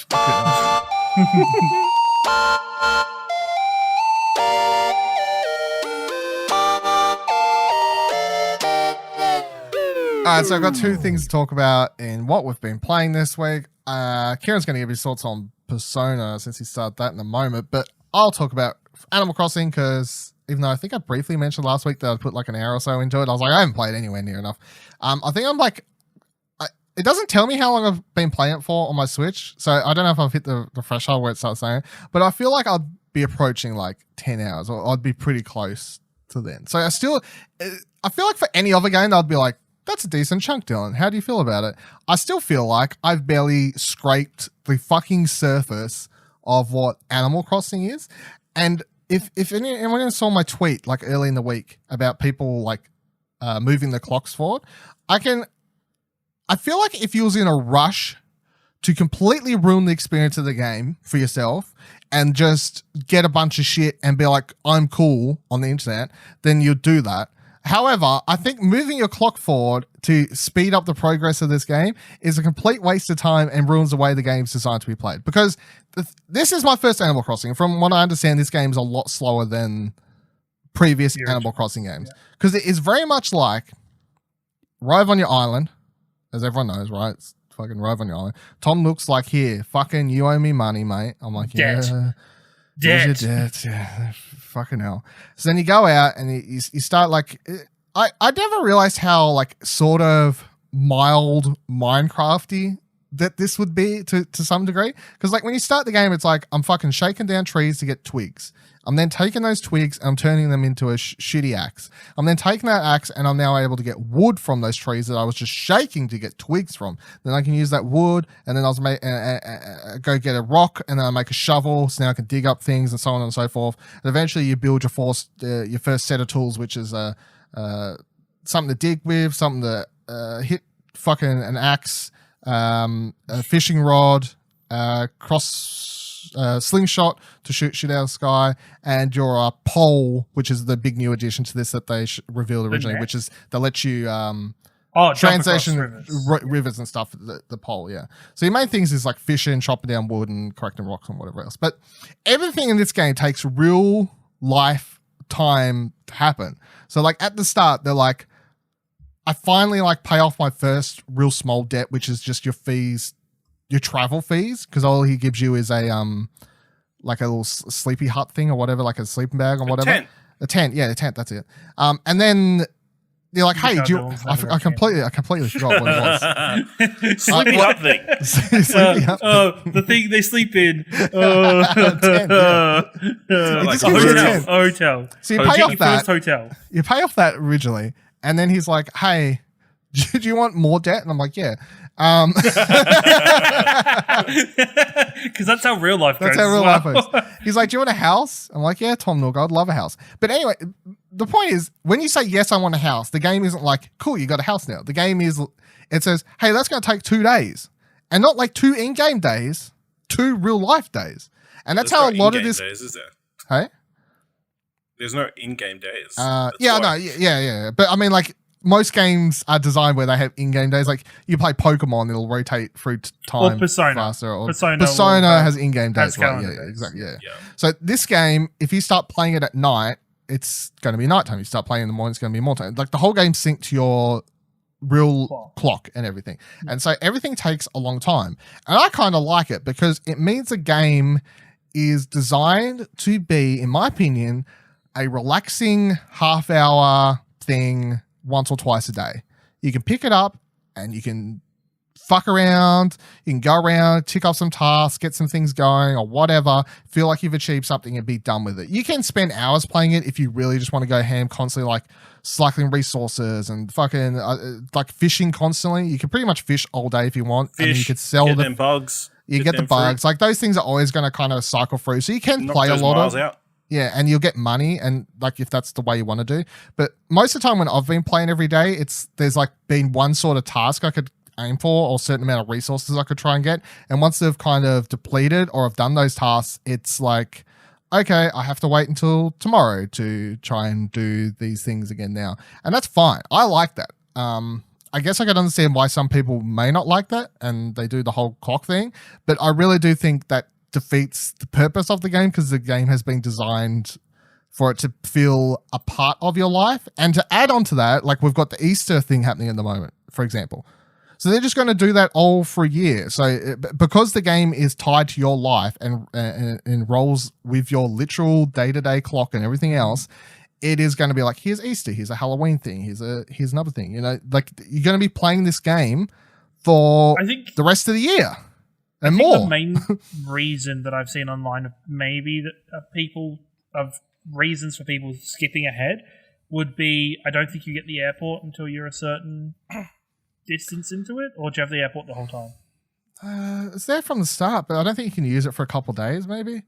Speaker 1: Alright, so I've got two things to talk about in what we've been playing this week. Ciaran's going to give his thoughts on Persona since he started that in a moment, but I'll talk about Animal Crossing because even though I think I briefly mentioned last week that I'd put like an hour or so into it, I was like, I haven't played anywhere near enough. I think I'm like, it doesn't tell me how long I've been playing it for on my Switch, so I don't know if I've hit the threshold where it starts saying, but I feel like I'd be approaching like 10 hours or I'd be pretty close to then. So I feel like for any other game, I'd be like, that's a decent chunk, Dylan. How do you feel about it? I still feel like I've barely scraped the fucking surface of what Animal Crossing is. And if anyone saw my tweet like early in the week about people like moving the clocks forward, I feel like if you was in a rush to completely ruin the experience of the game for yourself and just get a bunch of shit and be like, I'm cool on the internet, then you'd do that. However, I think moving your clock forward to speed up the progress of this game is a complete waste of time and ruins the way the game's designed to be played. Because this is my first Animal Crossing. From what I understand, this game is a lot slower than previous Animal Crossing games. Because it is very much like arrive on your island, as everyone knows, right? It's fucking arrive on your island. Tom Nook's like, here, fucking you owe me money, mate. I'm like, yeah. Debt. Yeah, fucking hell. So then you go out and you start like, I never realized how like sort of mild Minecrafty that this would be to some degree. Because like when you start the game, it's like I'm fucking shaking down trees to get twigs. I'm then taking those twigs and I'm turning them into a shitty axe. I'm then taking that axe and I'm now able to get wood from those trees that I was just shaking to get twigs from. Then I can use that wood and then I'll go get a rock and then I make a shovel so now I can dig up things and so on and so forth. And eventually you build your first set of tools, which is something to dig with, something to hit fucking an axe, a fishing rod, slingshot to shoot out of the sky, and your pole, which is the big new addition to this that they revealed originally, which is that lets you translation rivers and stuff. The pole, yeah. So your main things is like fishing, chopping down wood, and collecting rocks and whatever else. But everything in this game takes real life time to happen. So like at the start, they're like, I finally like pay off my first real small debt, which is just your fees. Your travel fees, because all he gives you is a like a little sleepy hut thing or whatever, like a sleeping bag or whatever. A tent, yeah, the tent. That's it. And then you're like, hey, do you? I completely forgot what it was.
Speaker 2: Sleepy hut thing.
Speaker 3: The thing they sleep in.
Speaker 1: Tent, yeah.
Speaker 3: A hotel.
Speaker 1: So you pay off that.
Speaker 3: Hotel.
Speaker 1: You pay off that originally, and then he's like, hey, do you want more debt? And I'm like, yeah. Because
Speaker 3: that's how real life goes.
Speaker 1: That's how real life goes. He's like, do you want a house? I'm like, yeah, Tom Nook, I'd love a house. But anyway, the point is, when you say, yes, I want a house, the game isn't like, cool, you got a house now. The game is, it says, hey, that's going to take 2 days. And not like 2 in-game days, 2 real life days. And that's how a lot of this...
Speaker 2: Days, is there?
Speaker 1: Hey?
Speaker 2: There's no in-game days.
Speaker 1: Yeah. But I mean, like, most games are designed where they have in-game days. Like you play Pokemon, it'll rotate through time faster. Or Persona has in-game days. Right? Yeah, exactly. Yeah. So this game, if you start playing it at night, it's going to be nighttime. You start playing in the morning, it's going to be more time. Like the whole game's synced to your real clock and everything. And so everything takes a long time. And I kind of like it because it means the game is designed to be, in my opinion, a relaxing half-hour thing once or twice a day. You can pick it up and you can fuck around, you can go around, tick off some tasks, get some things going or whatever, feel like you've achieved something and be done with it. You can spend hours playing it if you really just want to go ham, constantly like cycling resources and fucking like fishing constantly. You can pretty much fish all day if you want. And you could sell
Speaker 2: them bugs.
Speaker 1: You get the bugs. Like those things are always going to kind of cycle through. So you can play a lot of
Speaker 2: out.
Speaker 1: Yeah, and you'll get money, and like if that's the way you want to do. But most of the time when I've been playing every day, there's like been one sort of task I could aim for, or a certain amount of resources I could try and get. And once they've kind of depleted or I've done those tasks, it's like, okay, I have to wait until tomorrow to try and do these things again now. And that's fine. I like that. I guess I can understand why some people may not like that and they do the whole clock thing, but I really do think that defeats the purpose of the game, because the game has been designed for it to feel a part of your life. And to add on to that, like we've got the Easter thing happening at the moment, for example. So they're just going to do that all for a year. So because the game is tied to your life and rolls with your literal day-to-day clock and everything else, it is going to be like, here's Easter, here's a Halloween thing, here's another thing. You know, like you're going to be playing this game for the rest of the year and more.
Speaker 3: The main reason that I've seen online of maybe that reasons for people skipping ahead would be, I don't think you get the airport until you're a certain distance into it, or do you have the airport the whole time?
Speaker 1: It's there from the start, but I don't think you can use it for a couple of days, maybe.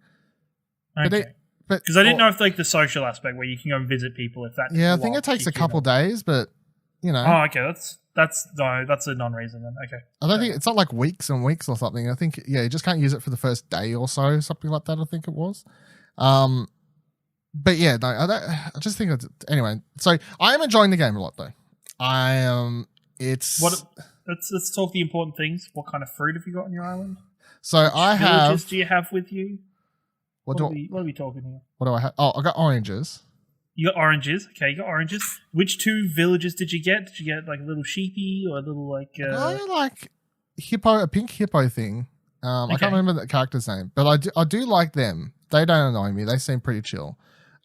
Speaker 3: Okay. Because I didn't know if like the social aspect where you can go and visit people, if that.
Speaker 1: Yeah, I think it takes a couple of days, but you know.
Speaker 3: Oh, okay. That's a non-reason then. Okay.
Speaker 1: I don't think it's not like weeks and weeks or something. I think you just can't use it for the first day or so, something like that. I think it was. But yeah, no, I just think anyway. So I am enjoying the game a lot though. Let's
Speaker 3: talk the important things. What kind of fruit have you got on your island?
Speaker 1: So Which villages
Speaker 3: do you have with you? What are we talking here?
Speaker 1: What do I have? Oh, I got oranges.
Speaker 3: You got oranges. Okay, you got oranges. Which 2 villages did you get? Did you get like a little sheepy or a little like?
Speaker 1: I like a pink hippo thing. I can't remember the character's name, but I do like them. They don't annoy me. They seem pretty chill.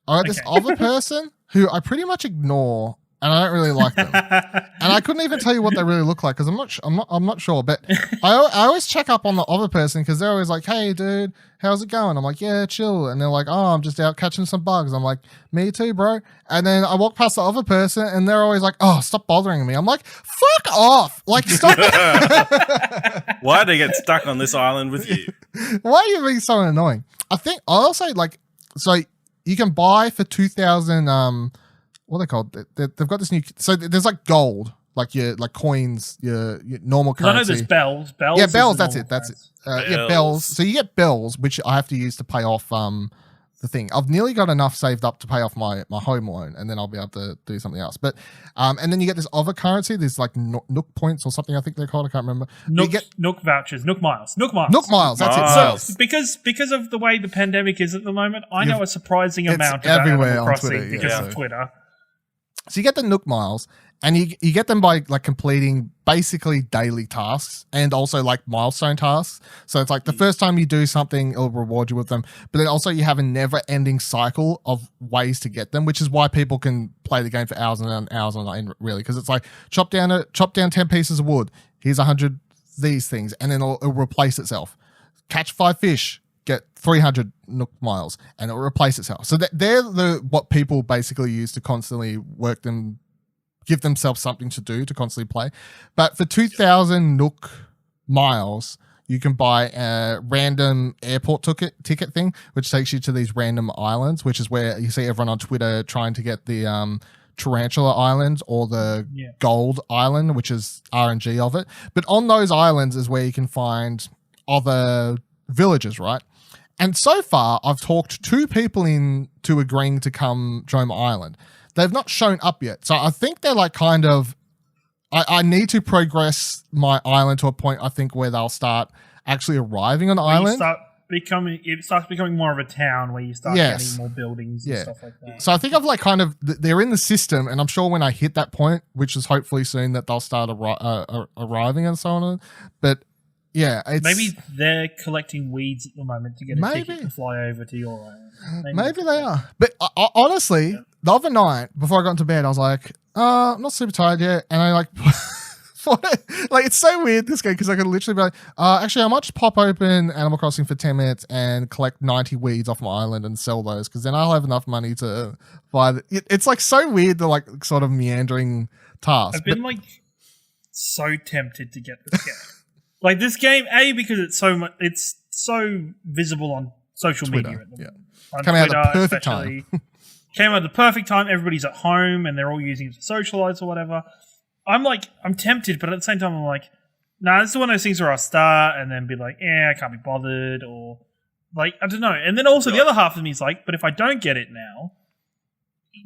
Speaker 1: I got this other person who I pretty much ignore, and I don't really like them. And I couldn't even tell you what they really look like because I'm not sure. But I always check up on the other person because they're always like, "Hey, dude, how's it going?" I'm like, "Yeah, chill." And they're like, "Oh, I'm just out catching some bugs." I'm like, "Me too, bro." And then I walk past the other person, and they're always like, "Oh, stop bothering me." I'm like, "Fuck off!" Like, stop.
Speaker 2: Why do they get stuck on this island with you?
Speaker 1: Why are you being so annoying? I think I also like so. You can buy for 2,000. What are they called? They've got this new. So there's like gold, like your like coins, your normal currency.
Speaker 3: I know there's bells.
Speaker 1: Yeah, bells. That's it. Yeah, bells. So you get bells, which I have to use to pay off the thing. I've nearly got enough saved up to pay off my home loan, and then I'll be able to do something else. But and then you get this other currency. There's like Nook points or something. I think they're called. I can't remember.
Speaker 3: Nook vouchers. Nook miles.
Speaker 1: Nook miles. That's it.
Speaker 3: So because of the way the pandemic is at the moment, I know a surprising amount of
Speaker 1: everywhere
Speaker 3: Animal Crossing
Speaker 1: on Twitter,
Speaker 3: because of Twitter.
Speaker 1: So you get the Nook miles, and you get them by like completing basically daily tasks and also like milestone tasks. So it's like the first time you do something, it'll reward you with them. But then also you have a never-ending cycle of ways to get them, which is why people can play the game for hours and hours on end, really, because it's like chop down 10 pieces of wood. Here's 100 these things, and then it'll replace itself. Catch 5 fish. Get 300 Nook miles, and it will replace itself. So they're what people basically use to constantly work them, give themselves something to do to constantly play. But for 2,000 Nook miles, you can buy a random airport ticket thing, which takes you to these random islands, which is where you see everyone on Twitter trying to get the Tarantula Island or the Gold Island, which is RNG of it. But on those islands is where you can find other villages, right? And so far, I've talked 2 people into agreeing to come join my island. They've not shown up yet. So I think they're like kind of, I need to progress my island to a point, I think, where they'll start actually arriving on the island.
Speaker 3: It starts becoming more of a town where you start getting more buildings and stuff like that.
Speaker 1: So I think I've like kind of, they're in the system, and I'm sure when I hit that point, which is hopefully soon, that they'll start arriving and so on. But yeah,
Speaker 3: maybe they're collecting weeds at the moment to get a ticket to fly over to your island.
Speaker 1: Maybe they are. But honestly, the other night before I got into bed, I was like, I'm not super tired yet, and I like, like it's so weird this game because I could literally be like, actually, I might just pop open Animal Crossing for 10 minutes and collect 90 weeds off my island and sell those because then I'll have enough money to buy. It's like so weird, the like sort of meandering task.
Speaker 3: I've been like so tempted to get this game. Like this game, because it's so visible on social
Speaker 1: Twitter,
Speaker 3: media at the moment. On
Speaker 1: Coming
Speaker 3: Twitter,
Speaker 1: out at the perfect time.
Speaker 3: Came out at the perfect time. Everybody's at home and they're all using it to socialize or whatever. I'm tempted, but at the same time, I'm like, No, it's one of those things where I'll start and then be like, I can't be bothered, or like, I don't know. And then also the other half of me is like, but if I don't get it now,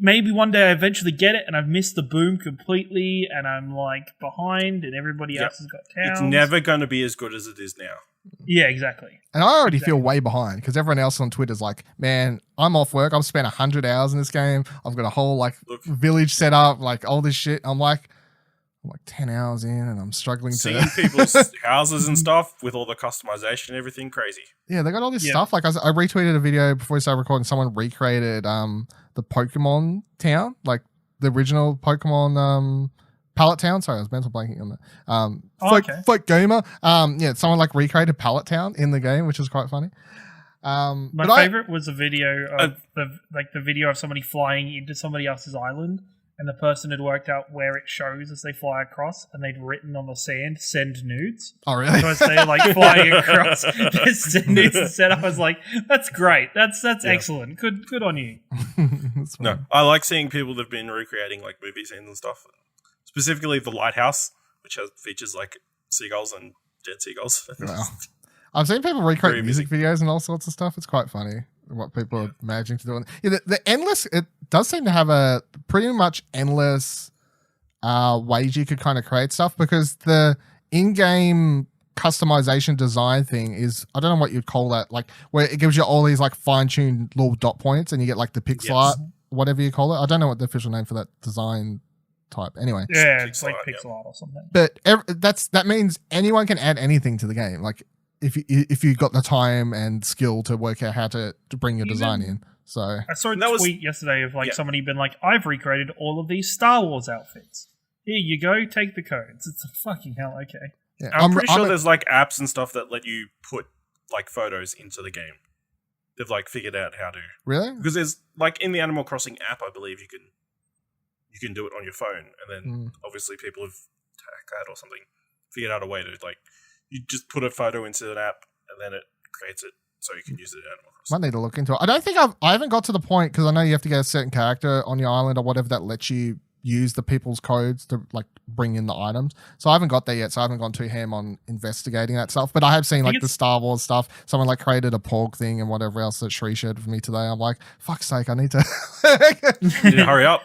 Speaker 3: maybe one day I eventually get it and I've missed the boom completely and I'm like behind and everybody else has got towns.
Speaker 2: It's never going to be as good as it is now.
Speaker 3: Yeah, exactly.
Speaker 1: And I already feel way behind because everyone else on Twitter is like, man, I'm off work. I've spent 100 hours in this game. I've got a whole village set up, like all this shit. I'm like 10 hours in and I'm struggling
Speaker 2: seeing people's houses and stuff with all the customization and everything. Crazy.
Speaker 1: Yeah, they got all this stuff. Like I retweeted a video before we started recording. Someone recreated the Pokemon town, like the original Pokemon Pallet Town. Sorry, I was mental blanking on that. Folk Gamer. Someone like recreated Pallet Town in the game, which is quite funny.
Speaker 3: My favorite was a video of the video of somebody flying into somebody else's island, and the person had worked out where it shows as they fly across, and they'd written on the sand, "Send nudes."
Speaker 1: Oh, really?
Speaker 3: So as they're like flying across, there's send nudes instead. I was like, "That's great. That's excellent. Good on you."
Speaker 2: No, I like seeing people that've been recreating like movie scenes and stuff. Specifically, the lighthouse, which features like seagulls and dead seagulls.
Speaker 1: Wow. I've seen people recreate music videos and all sorts of stuff. It's quite funny what people are managing to do. Yeah, the endless, it does seem to have a pretty much endless ways you could kind of create stuff, because the in-game customization design thing is, I don't know what you'd call that, like where it gives you all these like fine-tuned little dot points and you get like the pixel art, whatever you call it. I don't know what the official name for that design type. Anyway,
Speaker 3: it's like pixel art or something.
Speaker 1: But that means anyone can add anything to the game. Like if you got the time and skill to work out how to bring your design in. So
Speaker 3: I saw a tweet yesterday of like somebody been like, I've recreated all of these Star Wars outfits. Here you go, take the codes. It's a fucking hell. Okay.
Speaker 2: Yeah, I'm pretty sure there's like apps and stuff that let you put like photos into the game. They've like figured out how to.
Speaker 1: Really?
Speaker 2: Because there's like in the Animal Crossing app, I believe you can do it on your phone, and then obviously people have hacked that or something, figured out a way to like you just put a photo into an app and then it creates it so you can use it in Animal Crossing.
Speaker 1: Might need to look into it. I don't think I haven't got to the point, because I know you have to get a certain character on your island or whatever that lets you use the people's codes to like bring in the items. So I haven't got there yet, so I haven't gone too ham on investigating that stuff. But I have seen like the Star Wars stuff. Someone like created a Porg thing and whatever else that Shree shared with me today. I'm like, fuck's sake, I need to
Speaker 2: hurry up.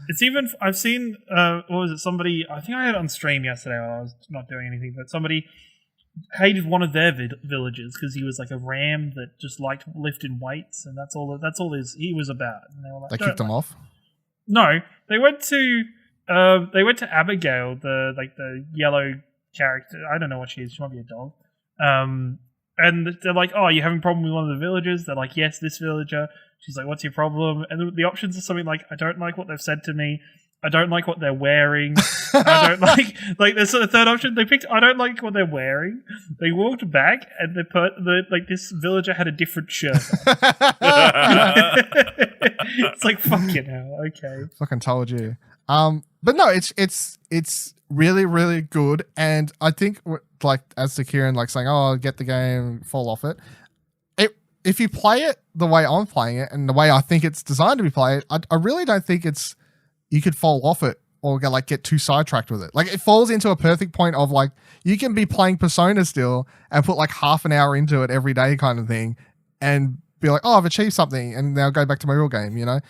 Speaker 3: It's even, I've seen, what was it, somebody, I think I had it on stream yesterday while I was not doing anything, but somebody hated one of their villagers because he was like a ram that just liked lifting weights, and that's all he was about. And they were like,
Speaker 1: they kicked him off?
Speaker 3: No, they went to Abigail, the yellow character. I don't know what she is. She might be a dog. And they're like, oh, you having a problem with one of the villagers? They're like, yes, this villager. She's like, what's your problem? And the options are something like, I don't like what they've said to me. I don't like what they're wearing. I don't like there's a third option. They picked, I don't like what they're wearing. They walked back and this villager had a different shirt on. It's like, fucking hell, okay.
Speaker 1: Fucking told you. But no, it's really, really good. And I think, like, as to Ciaran, like saying, oh, get the game, fall off it. If you play it the way I'm playing it and the way I think it's designed to be played, I really don't think you could fall off it or get too sidetracked with it. Like, it falls into a perfect point of like, you can be playing Persona still and put like half an hour into it every day kind of thing and be like, oh, I've achieved something and now go back to my real game, you know?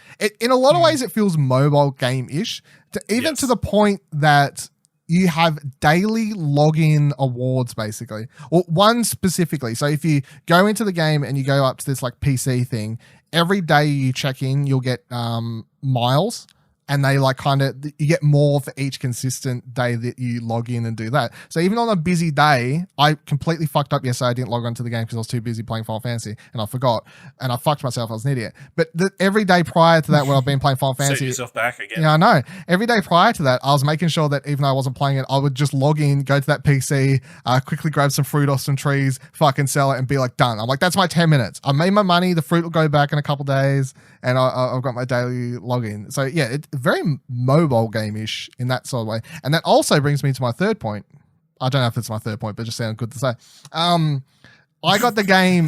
Speaker 1: In a lot of ways, it feels mobile game-ish, to the point that you have daily login awards, basically. Or one specifically. So if you go into the game and you go up to this like PC thing, every day you check in, you'll get miles. And they like you get more for each consistent day that you log in and do that. So even on a busy day, I completely fucked up yesterday. I didn't log on to the game because I was too busy playing Final Fantasy and I forgot. And I fucked myself. I was an idiot. But every day prior to that, when I've been playing Final Fantasy.
Speaker 2: Set yourself back again.
Speaker 1: Yeah, I know. Every day prior to that, I was making sure that even though I wasn't playing it, I would just log in, go to that PC, quickly grab some fruit off some trees, fucking sell it and be like, done. I'm like, that's my 10 minutes. I made my money. The fruit will go back in a couple days and I've got my daily login. So yeah, it's very mobile game-ish in that sort of way. And that also brings me to my third point. I don't know if it's my third point, but it just sounds good to say. I got the game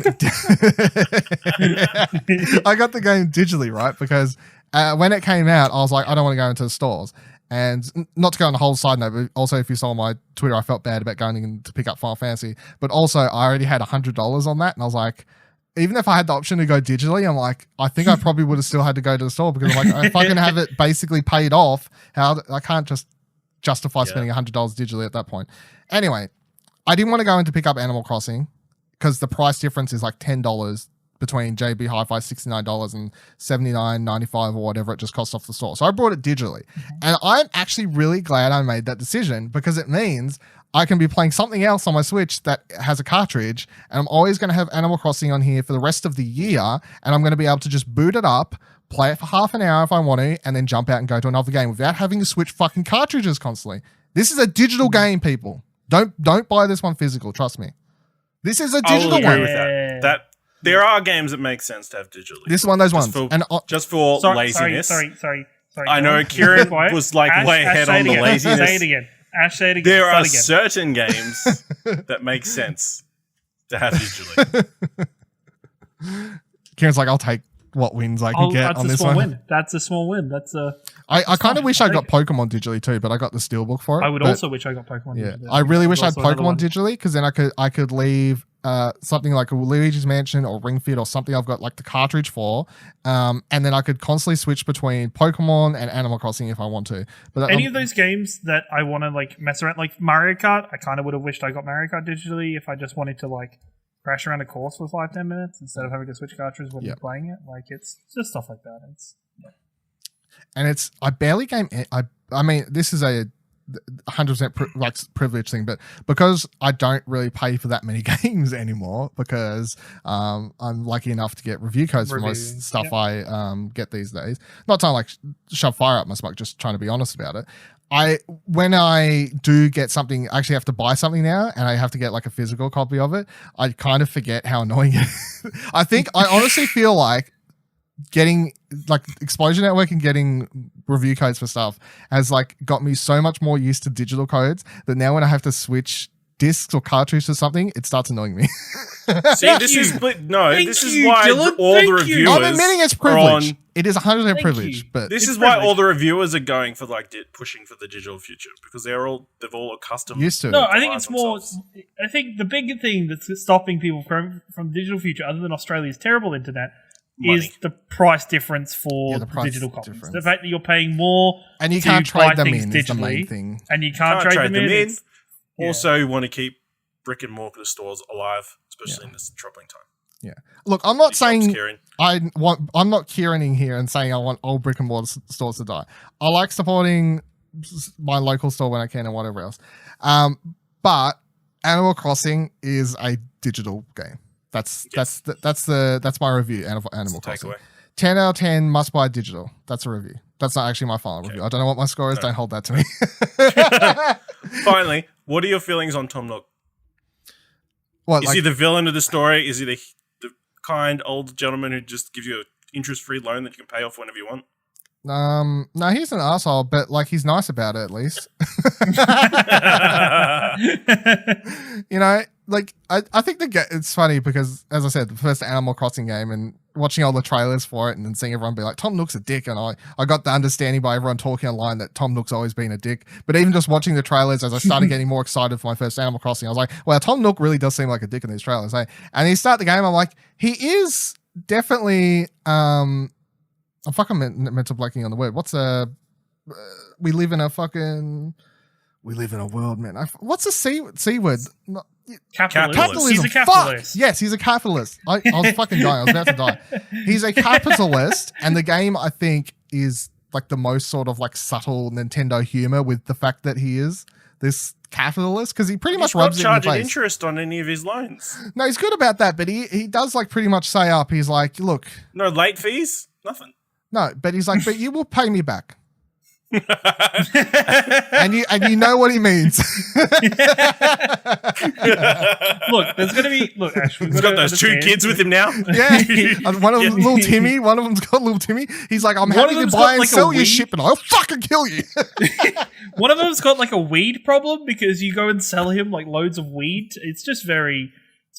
Speaker 1: digitally, right? Because when it came out, I was like, I don't want to go into the stores. And not to go on a whole side note, but also if you saw my Twitter, I felt bad about going in to pick up Final Fantasy. But also, I already had $100 on that, and I was like, even if I had the option to go digitally, I'm like, I think I probably would have still had to go to the store because I'm like, if I can have it basically paid off, I can't just justify spending $100 digitally at that point. Anyway, I didn't want to go in to pick up Animal Crossing because the price difference is like $10 between JB Hi-Fi $69 and $79.95 or whatever it just costs off the store. So I brought it digitally. And I'm actually really glad I made that decision because it means I can be playing something else on my Switch that has a cartridge, and I'm always going to have Animal Crossing on here for the rest of the year, and I'm going to be able to just boot it up, play it for half an hour if I want to, and then jump out and go to another game without having to switch fucking cartridges constantly. This is a digital game, people. Don't buy this one physical, trust me. This is a digital
Speaker 2: game.
Speaker 1: one.
Speaker 2: With that there are games that make sense to have digitally.
Speaker 1: This is one of those ones.
Speaker 2: Just for laziness.
Speaker 3: Sorry.
Speaker 2: I know Ciaran was like way ahead on the laziness.
Speaker 3: Say it again. Ash, say it again.
Speaker 2: There are certain games that make sense to have digitally.
Speaker 1: Ciaran's like, I'll take what wins I can get on this one.
Speaker 3: That's a small win. That's a.
Speaker 1: I kind of wish I got Pokemon digitally too, but I got the Steelbook for it.
Speaker 3: I would also wish I got Pokemon digitally.
Speaker 1: I really wish I had Pokemon digitally because then I could leave something like a Luigi's Mansion or Ring Fit or something I've got like the cartridge for, and then I could constantly switch between Pokemon and Animal Crossing if I want to. But
Speaker 3: any of those games that I want to like mess around, like Mario Kart, I kind of would have wished I got Mario Kart digitally if I just wanted to like crash around a course for 5-10 minutes instead of having to switch cartridges when you're playing it. Like it's just stuff like that.
Speaker 1: And I barely game. I mean, this is a 100% privilege thing, but because I don't really pay for that many games anymore, because I'm lucky enough to get review codes for most stuff I get these days. Not trying to like shove fire up my smoke, just trying to be honest about it. When I do get something, I actually have to buy something now, and I have to get like a physical copy of it. I kind of forget how annoying it is. I honestly feel like getting like Explosion Network and getting review codes for stuff has like got me so much more used to digital codes that now when I have to switch discs or cartridges or something, it starts annoying me.
Speaker 2: See, this is why Dylan, all the reviewers.
Speaker 1: I'm admitting it's privilege. It is 100% privilege, but
Speaker 2: this is why all the reviewers are going for like pushing for the digital future because they've all accustomed
Speaker 1: used to.
Speaker 3: No, I think it's themselves. I think the big thing that's stopping people from digital future, other than Australia's terrible internet, is the price difference for the digital copies. Difference. The fact that you're paying more and you can't trade them in is the main thing. And you can't trade them in.
Speaker 2: Also, you want to keep brick and mortar stores alive, especially in this troubling time.
Speaker 1: Yeah. Look, I'm not saying I'm not Ciaraning here and saying I want old brick and mortar stores to die. I like supporting my local store when I can and whatever else. But Animal Crossing is a digital game. That's my review. Animal Crossing. 10 out of 10 must buy digital. That's a review. That's not actually my final review. I don't know what my score is. Don't hold that to me.
Speaker 2: Finally, what are your feelings on Tom Nook? Is he the villain of the story? Is he the kind old gentleman who just gives you an interest-free loan that you can pay off whenever you want?
Speaker 1: No, he's an asshole, but like he's nice about it at least. You know, like I think it's funny because, as I said, the first Animal Crossing game and watching all the trailers for it and then seeing everyone be like, Tom Nook's a dick, and I got the understanding by everyone talking online that Tom Nook's always been a dick. But even just watching the trailers, as I started getting more excited for my first Animal Crossing, I was like, well, Tom Nook really does seem like a dick in these trailers, eh? And you start the game, I'm like, he is definitely I'm fucking mental blanking on the word. We live in a world, man. What's the C word?
Speaker 3: Capitalism. He's a capitalist.
Speaker 1: Fuck. Yes, he's a capitalist. I was fucking dying. I was about to die. He's a capitalist, and the game, I think, is like the most sort of like subtle Nintendo humor with the fact that he is this capitalist, because he pretty much rubs it in the face.
Speaker 2: He's not charging interest on any of his loans.
Speaker 1: No, he's good about that, but he does like pretty much say up. He's like, look,
Speaker 2: no late fees, nothing.
Speaker 1: No, but he's like, but you will pay me back. and you know what he means.
Speaker 3: Look, there's gonna be Ash,
Speaker 2: he's got those two kids with him now.
Speaker 1: Yeah, one of them, little Timmy. One of them's got little Timmy. He's like, I'm happy to buy and sell your ship, and I'll fucking kill you.
Speaker 3: One of them's got like a weed problem because you go and sell him like loads of weed. It's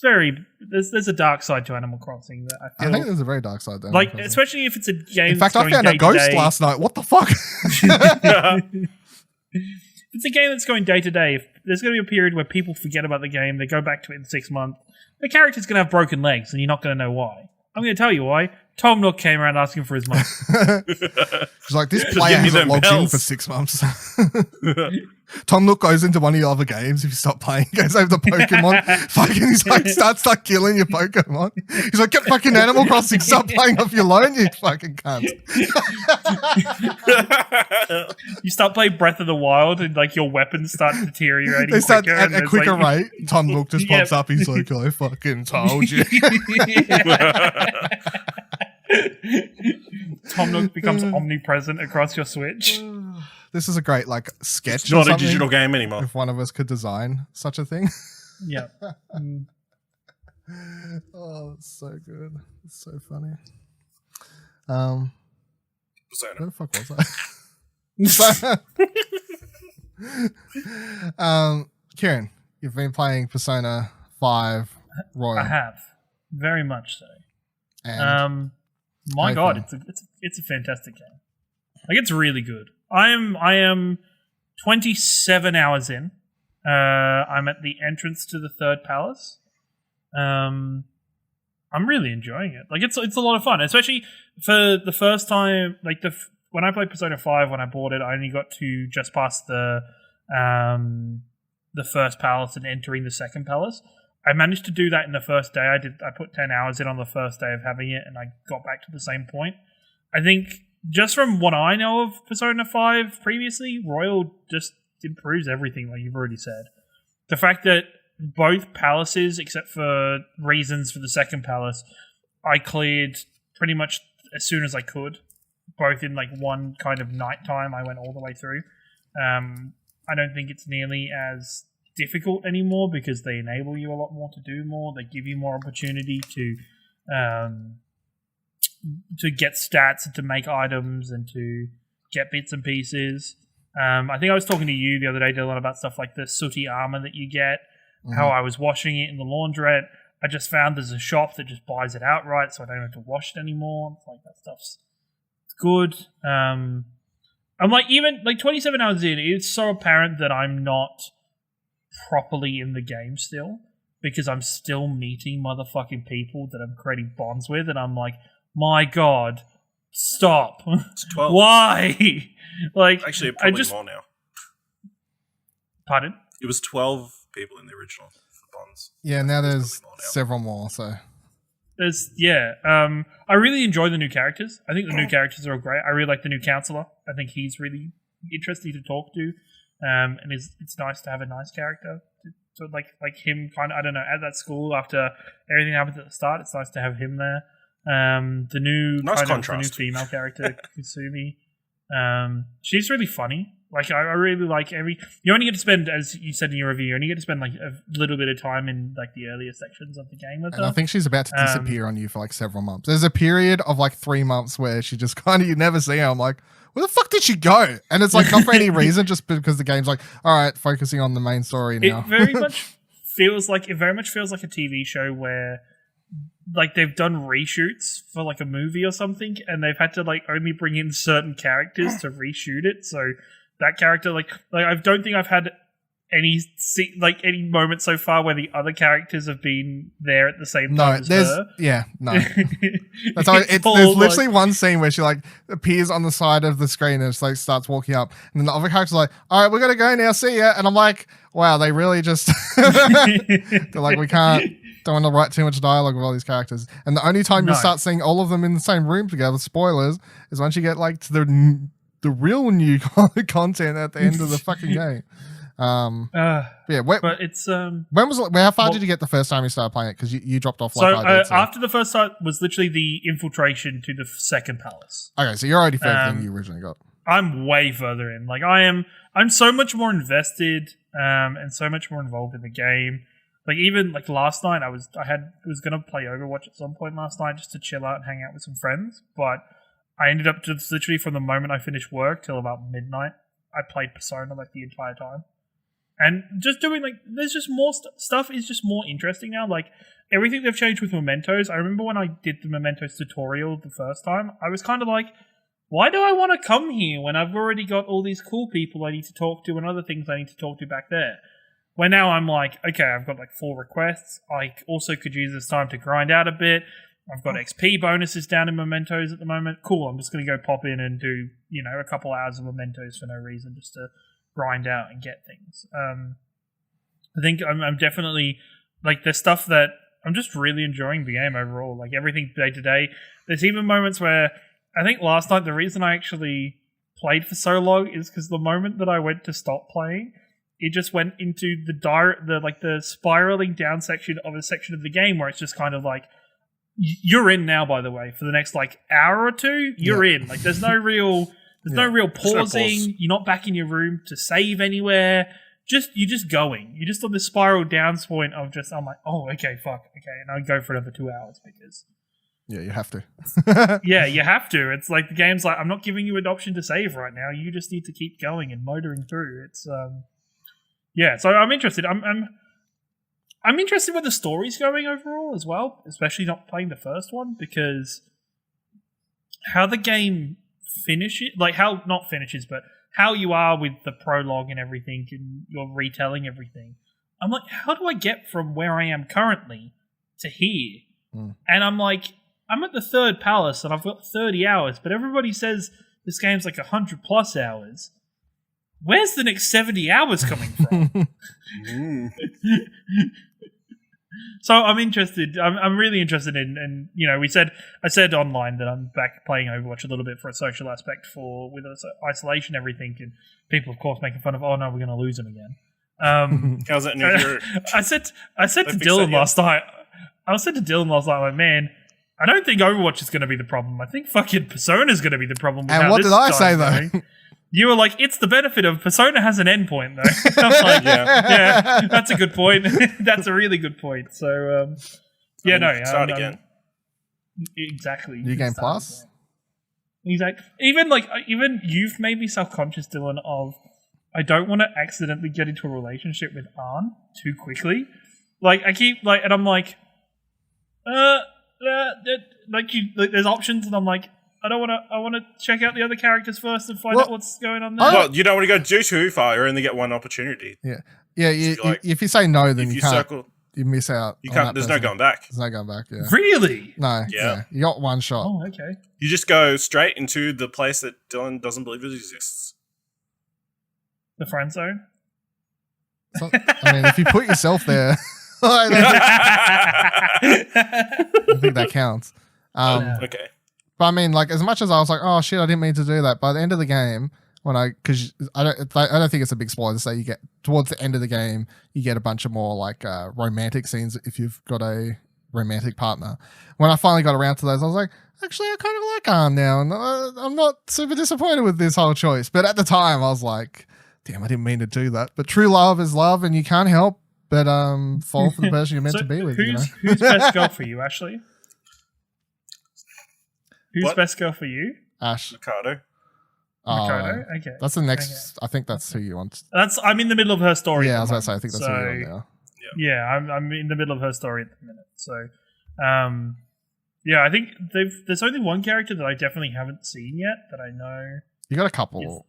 Speaker 3: there's a dark sid to Animal Crossing that I feel.
Speaker 1: I think there's a very dark side there.
Speaker 3: Like, especially if it's a game.
Speaker 1: In fact, I found a ghost last night. What the fuck?
Speaker 3: If it's a game that's going day to day, if there's going to be a period where people forget about the game, they go back to it in 6 months, the character's going to have broken legs, and you're not going to know why. I'm going to tell you why. Tom Nook came around asking for his money.
Speaker 1: He's like, this player hasn't logged in for 6 months. Tom Nook goes into one of your other games if you stop playing, goes over to Pokemon, fucking he's like, starts killing your Pokemon. He's like, get fucking Animal Crossing, stop playing off your loan, you fucking cunt.
Speaker 3: You start playing Breath of the Wild and like your weapons start deteriorating.
Speaker 1: They start at a quicker rate. Tom Nook just pops up, he's like, I fucking told you.
Speaker 3: Tom Nook becomes omnipresent across your Switch.
Speaker 1: This is a great sketch.
Speaker 2: It's not a digital game anymore.
Speaker 1: If one of us could design such a thing.
Speaker 3: Yeah.
Speaker 1: Oh, it's so good. It's so funny.
Speaker 2: Persona.
Speaker 1: Where the fuck was I? Ciaran, you've been playing Persona 5 Royal.
Speaker 3: I have. Very much so.
Speaker 1: And
Speaker 3: my God, it's a fantastic game. Like, it's really good. I am 27 hours in. I'm at the entrance to the third palace. I'm really enjoying it. Like, it's a lot of fun, especially for the first time. Like, when I played Persona 5, when I bought it, I only got to just past the first palace and entering the second palace. I managed to do that in the first day. I put 10 hours in on the first day of having it, and I got back to the same point. I think just from what I know of Persona 5 previously, Royal just improves everything, like you've already said. The fact that both palaces, except for reasons for the second palace, I cleared pretty much as soon as I could, both in one kind of nighttime. I went all the way through. I don't think it's nearly as difficult anymore because they enable you a lot more to do more. They give you more opportunity to get stats and to make items and to get bits and pieces. I think I was talking to you the other day, Dylan, about stuff like the sooty armor that you get, how I was washing it in the laundrette. I just found there's a shop that just buys it outright, so I don't have to wash it anymore. It's like, that stuff's good. I'm even 27 hours in, it's so apparent that I'm not properly in the game still, because I'm still meeting motherfucking people that I'm creating bonds with, and I'm like, my God, stop.
Speaker 2: It's 12.
Speaker 3: Why?
Speaker 2: Actually, probably more now.
Speaker 3: Pardon?
Speaker 2: It was 12 people in the original for bonds.
Speaker 1: Yeah, now there's several more, so...
Speaker 3: I really enjoy the new characters. I think the new characters are great. I really like the new counselor. I think he's really interesting to talk to. And it's nice to have a nice character. So like him, kind of, I don't know, at that school after everything happens at the start, it's nice to have him there. The new the new female character, Kusumi. She's really funny. Like, I really like you only get to spend, as you said in your review, you only get to spend a little bit of time in the earlier sections of the game with her.
Speaker 1: And I think she's about to disappear on you for several months. There's a period of 3 months where she just you never see her. I'm like, where the fuck did she go? And it's not for any reason, just because the game's all right, focusing on the main story now.
Speaker 3: It very much feels like a TV show where they've done reshoots for a movie or something, and they've had to only bring in certain characters to reshoot it. So that character, I don't think I've had any moment so far where the other characters have been there at the same time as her.
Speaker 1: Yeah, no. That's how there's literally one scene where she appears on the side of the screen and just starts walking up, and then the other character's like, all right, we're gonna go now, see ya. And I'm like, wow, they really just they're we can't, don't want to write too much dialogue with all these characters. And the only time you start seeing all of them in the same room together, spoilers, is once you get to the real new content at the end of the fucking game.
Speaker 3: But it's
Speaker 1: how far did you get the first time you started playing it? Because you dropped off.
Speaker 3: After the first start was literally the infiltration to the second palace.
Speaker 1: Okay, so you're already further than you originally got.
Speaker 3: I'm way further in. I'm so much more invested and so much more involved in the game. Even last night, I was gonna play Overwatch at some point last night just to chill out and hang out with some friends, but I ended up just literally from the moment I finished work till about midnight, I played Persona the entire time. And just doing there's just more stuff is just more interesting now. Like everything they've changed with Mementos. I remember when I did the Mementos tutorial the first time, I was kind of like, why do I want to come here when I've already got all these cool people I need to talk to and other things I need to talk to back there? Where now I'm like, okay, I've got 4 requests. I also could use this time to grind out a bit. I've got XP bonuses down in Mementos at the moment. Cool, I'm just going to go pop in and do, a couple hours of Mementos for no reason, just to grind out and get things. I think I'm definitely there's stuff that I'm just really enjoying the game overall. Like everything day to day. There's even moments where I think last night the reason I actually played for so long is because the moment that I went to stop playing, it just went into the spiraling down section of a section of the game where it's just kind of like, you're in now. By the way, for the next hour or two, you're in. There's no real. There's no real pausing. You're not back in your room to save anywhere. You're just going. You're just on the spiral down point of I'm like, oh, okay, fuck, okay, and I'll go for another 2 hours because.
Speaker 1: Yeah, you have to.
Speaker 3: Yeah, you have to. It's like the game's like, I'm not giving you an option to save right now. You just need to keep going and motoring through. It's yeah. So I'm interested. I'm interested where the story's going overall as well, especially not playing the first one because how the game how you are with the prologue and everything and you're retelling everything. I'm like, how do I get from where I am currently to here? And I'm like, I'm at the 3rd palace and I've got 30 hours, but everybody says this game's 100+ hours. Where's the next 70 hours coming from? So I'm interested. I'm really interested in I said online that I'm back playing Overwatch a little bit for a social aspect with isolation everything, and people of course making fun of, oh no, we're going to lose him again.
Speaker 2: How's that new?
Speaker 3: I said to Dylan last night. I said to Dylan last night, like, man, I don't think Overwatch is going to be the problem. I think fucking Persona is going to be the problem.
Speaker 1: And what did I say though?
Speaker 3: You were like, it's the benefit of Persona has an endpoint, though. I was like, yeah, that's a good point. That's a really good point. So,
Speaker 2: start again.
Speaker 3: Exactly.
Speaker 1: New Game Plus?
Speaker 3: Exactly. Even you've made me self-conscious, Dylan, of I don't want to accidentally get into a relationship with Arn too quickly. I keep, and I'm like, there's options, and I'm like, I want to check out the other characters first and find out what's going on there.
Speaker 2: Well, you don't want to go too far. You only get one opportunity.
Speaker 1: Yeah. If you say no, then you miss out.
Speaker 2: You can't. There's no going back.
Speaker 1: There's no going back. Yeah.
Speaker 3: Really?
Speaker 1: No. Yeah. You got one shot.
Speaker 3: Oh, okay.
Speaker 2: You just go straight into the place that Dylan doesn't believe it exists.
Speaker 3: The friend zone.
Speaker 1: So, if you put yourself there, I think that counts.
Speaker 2: Okay.
Speaker 1: But as much as I was like, oh shit, I didn't mean to do that. By the end of the game, because I don't think it's a big spoiler to say you get towards the end of the game, you get a bunch of more romantic scenes if you've got a romantic partner. When I finally got around to those, I was like, actually, I kind of like Arn now, and I'm not super disappointed with this whole choice. But at the time, I was like, damn, I didn't mean to do that. But true love is love, and you can't help but fall for the person you're meant to be with.
Speaker 3: Who's best girl for you, Ashley? Who's best girl for you?
Speaker 1: Ash.
Speaker 2: Mikado.
Speaker 3: Mikado? Okay.
Speaker 1: That's the next. Okay. I think that's who you want.
Speaker 3: I'm in the middle of her story.
Speaker 1: Yeah, I was about to say, I think that's who you want now.
Speaker 3: Yeah, I'm in the middle of her story at the minute. So, I think there's only one character that I definitely haven't seen yet that I know.
Speaker 1: You got a couple.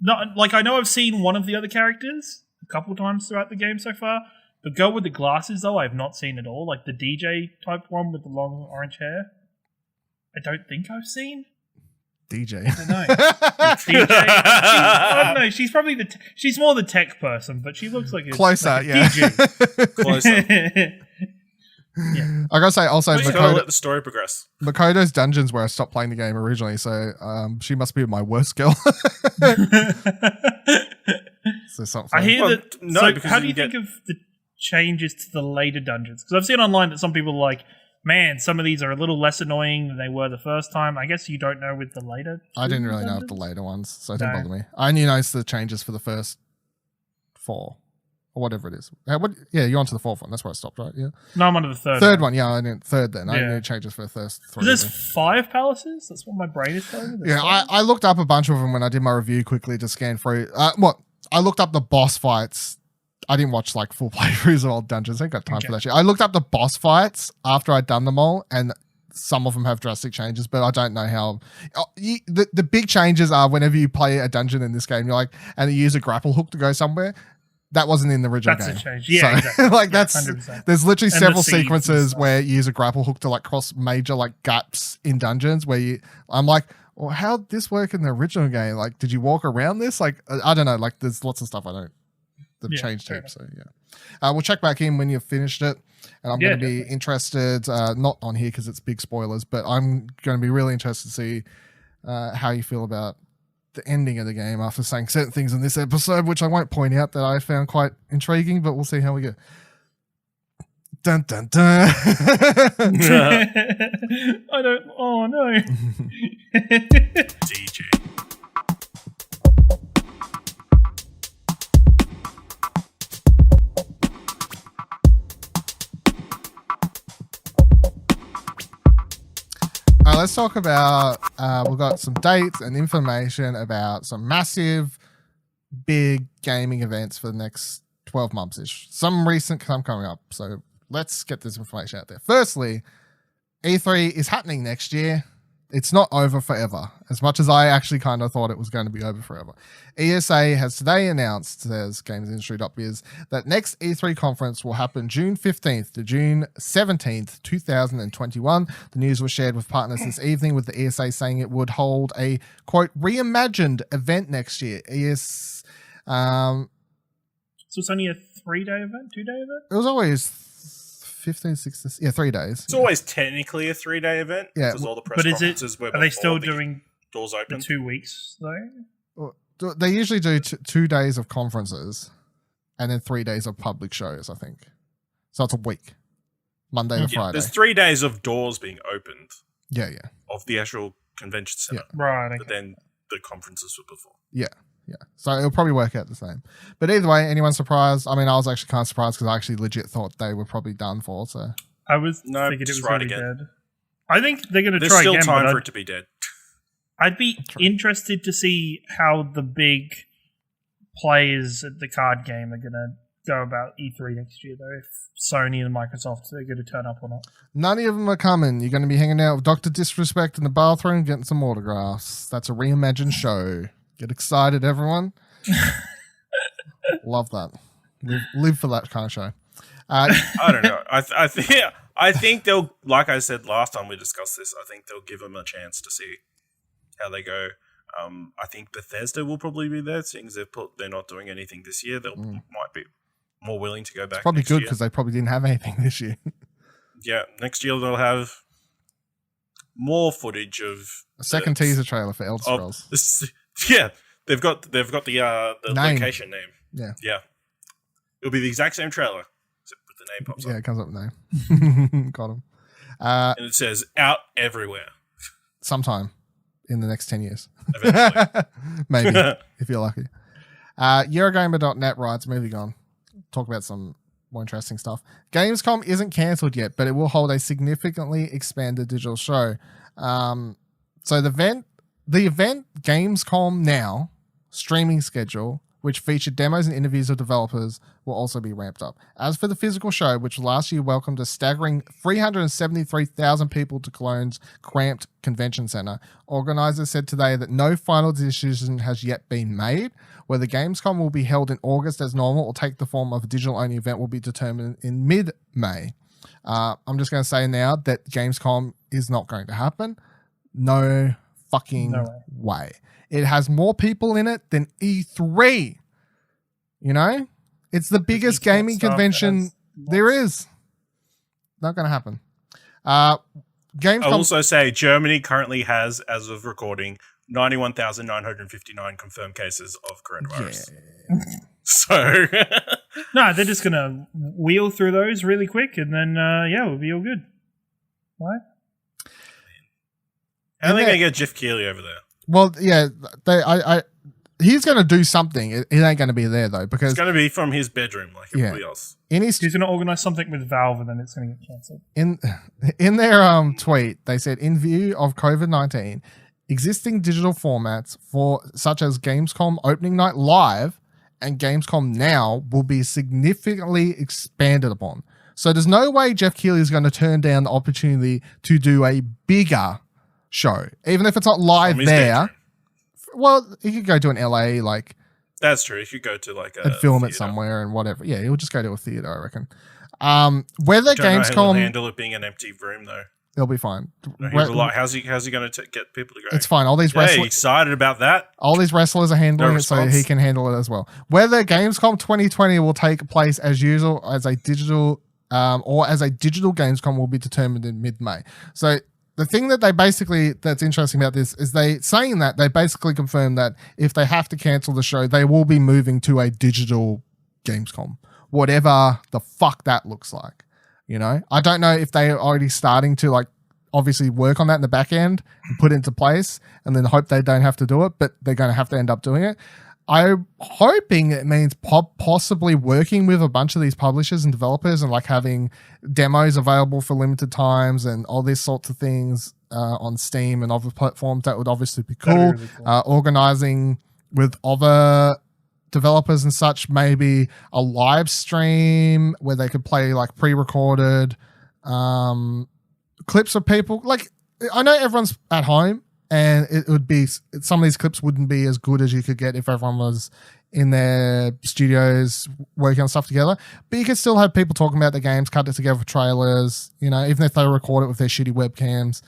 Speaker 3: I know I've seen one of the other characters a couple times throughout the game so far. The girl with the glasses, though, I've not seen at all. The DJ type one with the long orange hair. I don't think I've seen.
Speaker 1: DJ.
Speaker 3: I don't know. DJ. I don't know. She's probably she's more the tech person, but she looks like a
Speaker 1: closer. Yeah.
Speaker 2: Closer.
Speaker 1: Yeah. I gotta say, also,
Speaker 2: Makoto, let the story progress.
Speaker 1: Makoto's dungeons where I stopped playing the game originally, so she must be my worst girl. So something.
Speaker 3: I hear that. No, so how do you think of the changes to the later dungeons? Because I've seen online that some people are like, man, some of these are a little less annoying than they were the first time. I guess you don't know with the later.
Speaker 1: I didn't really know with the later ones, so it didn't bother me. I only noticed the changes for the first 4 or whatever it is. You're on to the 4th one. That's where I stopped, right? Yeah.
Speaker 3: No, I'm on to the third.
Speaker 1: Third one, yeah. I didn't third then. I didn't changes for the first 3.
Speaker 3: There's 5 palaces. That's what my brain is telling me.
Speaker 1: Yeah, I looked up a bunch of them when I did my review quickly to scan through. I looked up the boss fights. I didn't watch like full playthroughs of all dungeons. I ain't got time for that shit. I looked up the boss fights after I'd done them all, and some of them have drastic changes, but I don't know how. The big changes are whenever you play a dungeon in this game, you're like, and you use a grapple hook to go somewhere. That wasn't in the original game.
Speaker 3: That's a change. Yeah, so, exactly.
Speaker 1: Like that's 100%. There's literally several sequences where you use a grapple hook to like cross major like gaps in dungeons where I'm like, well, how'd this work in the original game? Like, did you walk around this? Like, I don't know. Like, there's lots of stuff I don't. They've changed too. So yeah, we'll check back in when you've finished it, and I'm going to be interested. Not on here because it's big spoilers, but I'm going to be really interested to see how you feel about the ending of the game after saying certain things in this episode, which I won't point out that I found quite intriguing, but we'll see how we go. Dun dun dun.
Speaker 3: I don't. Oh no.
Speaker 2: DJ.
Speaker 1: Let's talk about, we've got some dates and information about some massive, big gaming events for the next 12 months-ish. Some recent, some coming up. So let's get this information out there. Firstly, E3 is happening next year. It's not over forever, as much as I actually kind of thought it was going to be over forever. ESA has today announced, says GamesIndustry.biz, that next E3 conference will happen June 15th to June 17th, 2021. The news was shared with partners this evening, with the ESA saying it would hold a, quote, reimagined event next year. So
Speaker 3: it's only a 3-day event, 2-day event?
Speaker 1: It was always 15, 16, 3 days.
Speaker 2: It's always technically a 3-day event.
Speaker 1: Yeah.
Speaker 2: Because all the press conferences were
Speaker 3: are they still doing
Speaker 2: doors open?
Speaker 3: 2 weeks, though?
Speaker 1: They usually do 2 days of conferences and then 3 days of public shows, I think. So it's a week. Monday to Friday.
Speaker 2: There's 3 days of doors being opened.
Speaker 1: Yeah.
Speaker 2: Of the actual convention center.
Speaker 1: Yeah.
Speaker 3: Right. Okay.
Speaker 2: But then the conferences were before.
Speaker 1: Yeah. So it'll probably work out the same. But either way, anyone surprised? I mean, I was actually kind of surprised because I actually legit thought they were probably done for. So
Speaker 3: I was thinking it was already dead. I think they're going to try again.
Speaker 2: There's still time for it to be dead.
Speaker 3: I'd be interested to see how the big players at the card game are going to go about E3 next year, though. If Sony and Microsoft are going to turn up or not.
Speaker 1: None of them are coming. You're going to be hanging out with Dr. Disrespect in the bathroom, getting some autographs. That's a reimagined show. Get excited, everyone. Love that. Live for that kind of show.
Speaker 2: I don't know. I think they'll, like I said last time we discussed this, I think they'll give them a chance to see how they go. I think Bethesda will probably be there, seeing as they're not doing anything this year. They might be more willing to go back. It's
Speaker 1: probably good because they probably didn't have anything this year.
Speaker 2: Yeah, next year they'll have more footage of
Speaker 1: a second teaser trailer for Elder Scrolls.
Speaker 2: Yeah, they've got the location name. Yeah. It'll be the exact same trailer, except with the name pops up.
Speaker 1: Yeah, it comes up with name. Got him.
Speaker 2: And it says out everywhere.
Speaker 1: Sometime in the next 10 years.
Speaker 2: Eventually.
Speaker 1: Maybe, if you're lucky. Eurogamer.net writes, moving on. Talk about some more interesting stuff. Gamescom isn't cancelled yet, but it will hold a significantly expanded digital show. So the event Gamescom Now streaming schedule, which featured demos and interviews of developers, will also be ramped up. As for the physical show, which last year welcomed a staggering 373,000 people to Cologne's cramped convention center, organizers said today that no final decision has yet been made. Whether Gamescom will be held in August as normal or take the form of a digital-only event will be determined in mid-May. I'm just going to say now that Gamescom is not going to happen. No fucking way. It has more people in it than E3. You know? It's the biggest gaming convention there is. Not going to happen. Gamescom.
Speaker 2: I'll also say Germany currently has, as of recording, 91,959 confirmed cases of coronavirus. Yeah. So.
Speaker 3: No, they're just going to wheel through those really quick and then, we'll be all good. Right?
Speaker 2: How are they going to get Jeff Keighley over there?
Speaker 1: Well, yeah, he's going to do something. It ain't going to be there, though, because...
Speaker 2: It's going to be from his bedroom, like everybody else.
Speaker 3: He's going to organise something with Valve, and then it's going to get cancelled.
Speaker 1: In their tweet, they said, in view of COVID-19, existing digital formats such as Gamescom Opening Night Live and Gamescom now will be significantly expanded upon. So there's no way Jeff Keighley is going to turn down the opportunity to do a bigger show, even if it's not live there. Well, he could go to an LA, like...
Speaker 2: That's true. He could go to like a
Speaker 1: and film
Speaker 2: theater.
Speaker 1: It somewhere and whatever. Yeah, he'll just go to a theater, I reckon. Whether
Speaker 2: Gamescom... I don't know how he'll handle it being an empty room, though.
Speaker 1: He'll be fine.
Speaker 2: No, how's he going to get people to go?
Speaker 1: It's fine. All these wrestlers
Speaker 2: excited about that.
Speaker 1: All these wrestlers are handling it, so he can handle it as well. Whether Gamescom 2020 will take place as usual as a digital or as a digital Gamescom will be determined in mid-May. So the thing that that's interesting about this is they basically confirmed that if they have to cancel the show, they will be moving to a digital Gamescom, whatever the fuck that looks like. You know, I don't know if they are already starting to like obviously work on that in the back end and put it into place and then hope they don't have to do it, but they're going to have to end up doing it. I'm hoping it means possibly working with a bunch of these publishers and developers and like having demos available for limited times and all these sorts of things on Steam and other platforms. That would obviously be cool. Really cool. Organizing with other developers and such, maybe a live stream where they could play like pre-recorded clips of people. Like, I know everyone's at home and it would be, some of these clips wouldn't be as good as you could get if everyone was in their studios working on stuff together, but you could still have people talking about the games, cut it together for trailers, you know, even if they record it with their shitty webcams.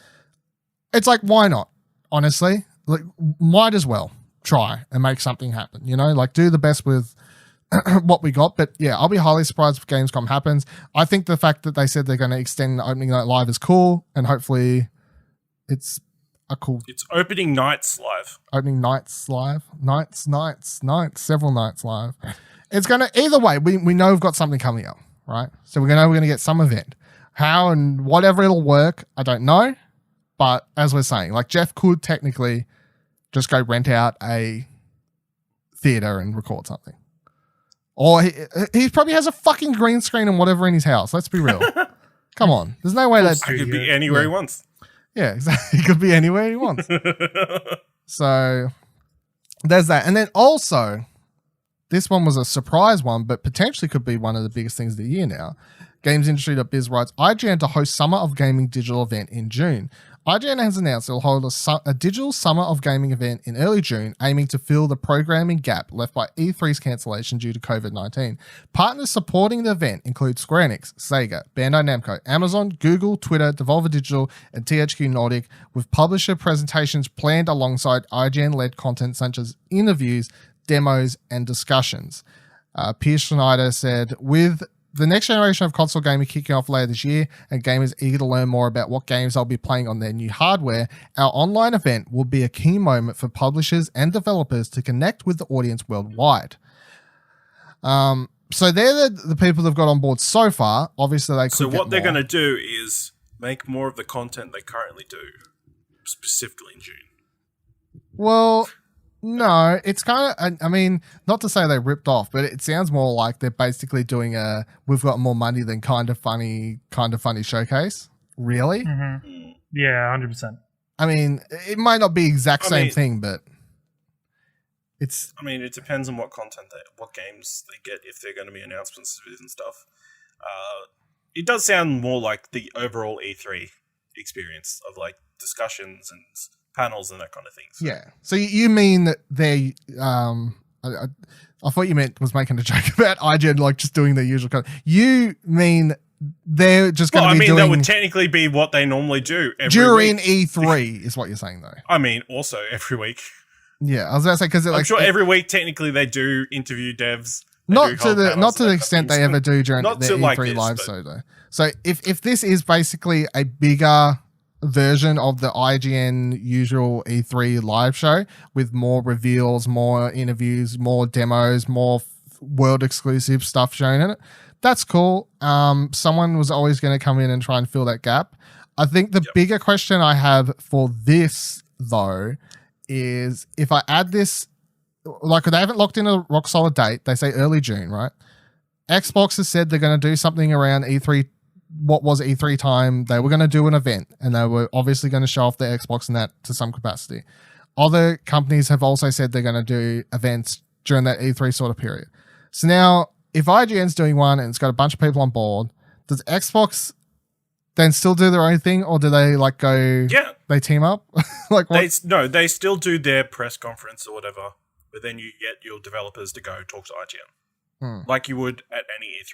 Speaker 1: It's like, why not? Honestly, like, might as well try and make something happen, you know, like do the best with what we got. But yeah, I'll be highly surprised if Gamescom happens. I think the fact that they said they're going to extend the opening night live is cool, and hopefully it's
Speaker 2: opening nights live.
Speaker 1: Opening nights live. Nights, several nights live. It's going to, either way, we know we've got something coming up, right? So we're going to get some event. How and whatever it'll work, I don't know. But as we're saying, like Jeff could technically just go rent out a theater and record something. Or he probably has a fucking green screen and whatever in his house. Let's be real. Come on. There's no way that...
Speaker 2: He could be anywhere he wants.
Speaker 1: Yeah, exactly. He could be anywhere he wants. So there's that. And then also, this one was a surprise one, but potentially could be one of the biggest things of the year now. GamesIndustry.biz writes, IGN to host Summer of Gaming digital event in June. IGN has announced it will hold a digital Summer of Gaming event in early June, aiming to fill the programming gap left by E3's cancellation due to COVID-19. Partners supporting the event include Square Enix, Sega, Bandai Namco, Amazon, Google, Twitter, Devolver Digital, and THQ Nordic, with publisher presentations planned alongside IGN-led content such as interviews, demos, and discussions. Pierce Schneider said, with the next generation of console gaming kicking off later this year and gamers eager to learn more about what games they'll be playing on their new hardware, our online event will be a key moment for publishers and developers to connect with the audience worldwide. So they're the people that have got on board so far. Obviously, they could
Speaker 2: So what they're going to do is make more of the content they currently do, specifically in June.
Speaker 1: Well... No, it's kind of, I mean, not to say they ripped off, but it sounds more like they're basically doing a we've got more money than kind of funny showcase. Really?
Speaker 3: Mm-hmm. Yeah, 100%.
Speaker 1: I mean, it might not be exact same thing, but it's...
Speaker 2: I mean, it depends on what what games they get, if they're going to be announcements and stuff. It does sound more like the overall E3 experience of like discussions and panels and that kind of thing. So.
Speaker 1: Yeah. So you mean that they... I thought you was making a joke about IGN like just doing their usual kind. You mean they're just going to be doing...
Speaker 2: that would technically be what they normally do
Speaker 1: during
Speaker 2: week.
Speaker 1: E3 is what you're saying, though.
Speaker 2: I mean, also every week.
Speaker 1: Yeah, I was about to say because
Speaker 2: I'm sure every week technically they do interview devs.
Speaker 1: Not to the extent they ever do during the E3 live show, though. So if this is basically a bigger version of the IGN usual E3 live show with more reveals, more interviews, more demos, more world exclusive stuff shown in it, that's cool. Someone was always going to come in and try and fill that gap. I think the bigger question I have for this though is if I add this, like they haven't locked in a rock solid date, they say early June, right? Xbox has said they're going to do something around E3. What was E3 time? They were going to do an event and they were obviously going to show off their Xbox and that to some capacity. Other companies have also said they're going to do events during that E3 sort of period. So now, if IGN's doing one and it's got a bunch of people on board, does Xbox then still do their own thing, or do they like go?
Speaker 2: Yeah,
Speaker 1: they team up. Like what?
Speaker 2: They still do their press conference or whatever, but then you get your developers to go talk to IGN, like you would at any E3.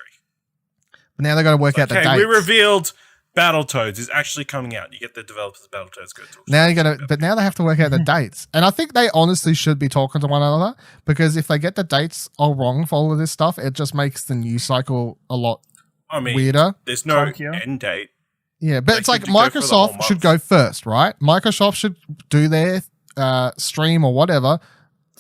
Speaker 1: But now they got to work out the dates.
Speaker 2: We revealed Battletoads is actually coming out. You get the developers of Battletoads go talk.
Speaker 1: Now you got to, but now they have to work out the dates, and I think they honestly should be talking to one another, because if they get the dates all wrong for all of this stuff, it just makes the news cycle a lot weirder.
Speaker 2: There's no end date.
Speaker 1: Yeah, but it's like Microsoft should go first, right? Microsoft should do their stream or whatever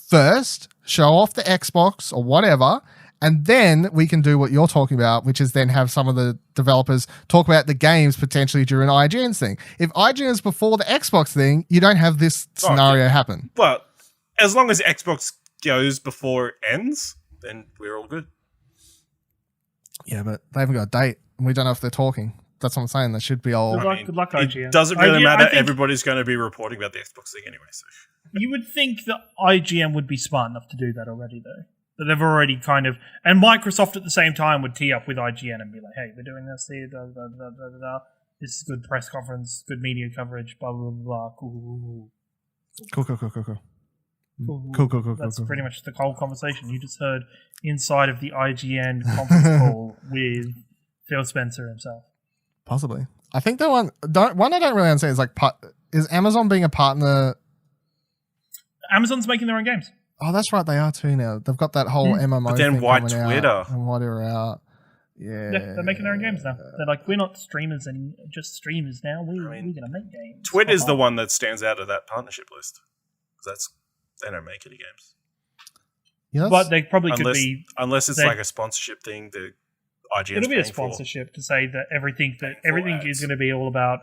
Speaker 1: first, show off the Xbox or whatever, and then we can do what you're talking about, which is then have some of the developers talk about the games potentially during IGN's thing. If IGN is before the Xbox thing, you don't have this scenario happen.
Speaker 2: But as long as Xbox goes before it ends, then we're all good.
Speaker 1: Yeah, but they haven't got a date, and we don't know if they're talking. That's what I'm saying. They should be all...
Speaker 3: Good luck, IGN.
Speaker 2: It doesn't really matter. Everybody's going to be reporting about the Xbox thing anyway. So.
Speaker 3: You would think that IGN would be smart enough to do that already, though. That they've already kind of... And Microsoft at the same time would tee up with IGN and be like, hey, we're doing this here, da, da, da, da, da, da. This is good press conference, good media coverage, blah, blah, blah, cool.
Speaker 1: Cool.
Speaker 3: That's pretty much the whole conversation you just heard inside of the IGN conference call with Phil Spencer himself.
Speaker 1: Possibly. I think the one I don't really understand is like, is Amazon being a partner?
Speaker 3: Amazon's making their own games.
Speaker 1: Oh, that's right. They are too now. They've got that whole MMO
Speaker 2: but then
Speaker 1: thing
Speaker 2: why
Speaker 1: coming
Speaker 2: Twitter?
Speaker 1: out and what are out. Yeah,
Speaker 3: they're making their own games now. They're like, we're not streamers and just streamers now. We're going to make games.
Speaker 2: Twitter's the one that stands out of that partnership list. Because they don't make any games.
Speaker 1: Yes.
Speaker 3: But they probably could be...
Speaker 2: Unless it's like a sponsorship thing, the IGN's
Speaker 3: it'll be a sponsorship to say that everything is going to be all about...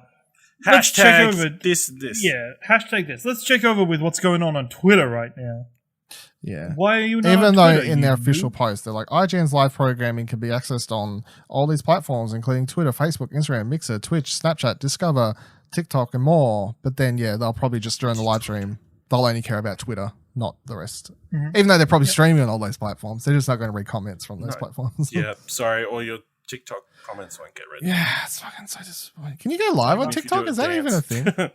Speaker 2: Hashtag this.
Speaker 3: Yeah, hashtag this. Let's check over with what's going on Twitter right now.
Speaker 1: Yeah.
Speaker 3: Why are you not
Speaker 1: Even
Speaker 3: on
Speaker 1: though
Speaker 3: Twitter,
Speaker 1: in their official post, they're like, IGN's live programming can be accessed on all these platforms, including Twitter, Facebook, Instagram, Mixer, Twitch, Snapchat, Discover, TikTok, and more. But then, yeah, they'll probably just during the live stream, they'll only care about Twitter, not the rest. Mm-hmm. Even though they're probably streaming on all those platforms, they're just not going to read comments from those platforms.
Speaker 2: Yeah, sorry, all your TikTok comments won't get read.
Speaker 1: Yeah, it's fucking so disappointing. Can you go live on TikTok? Is that even a thing?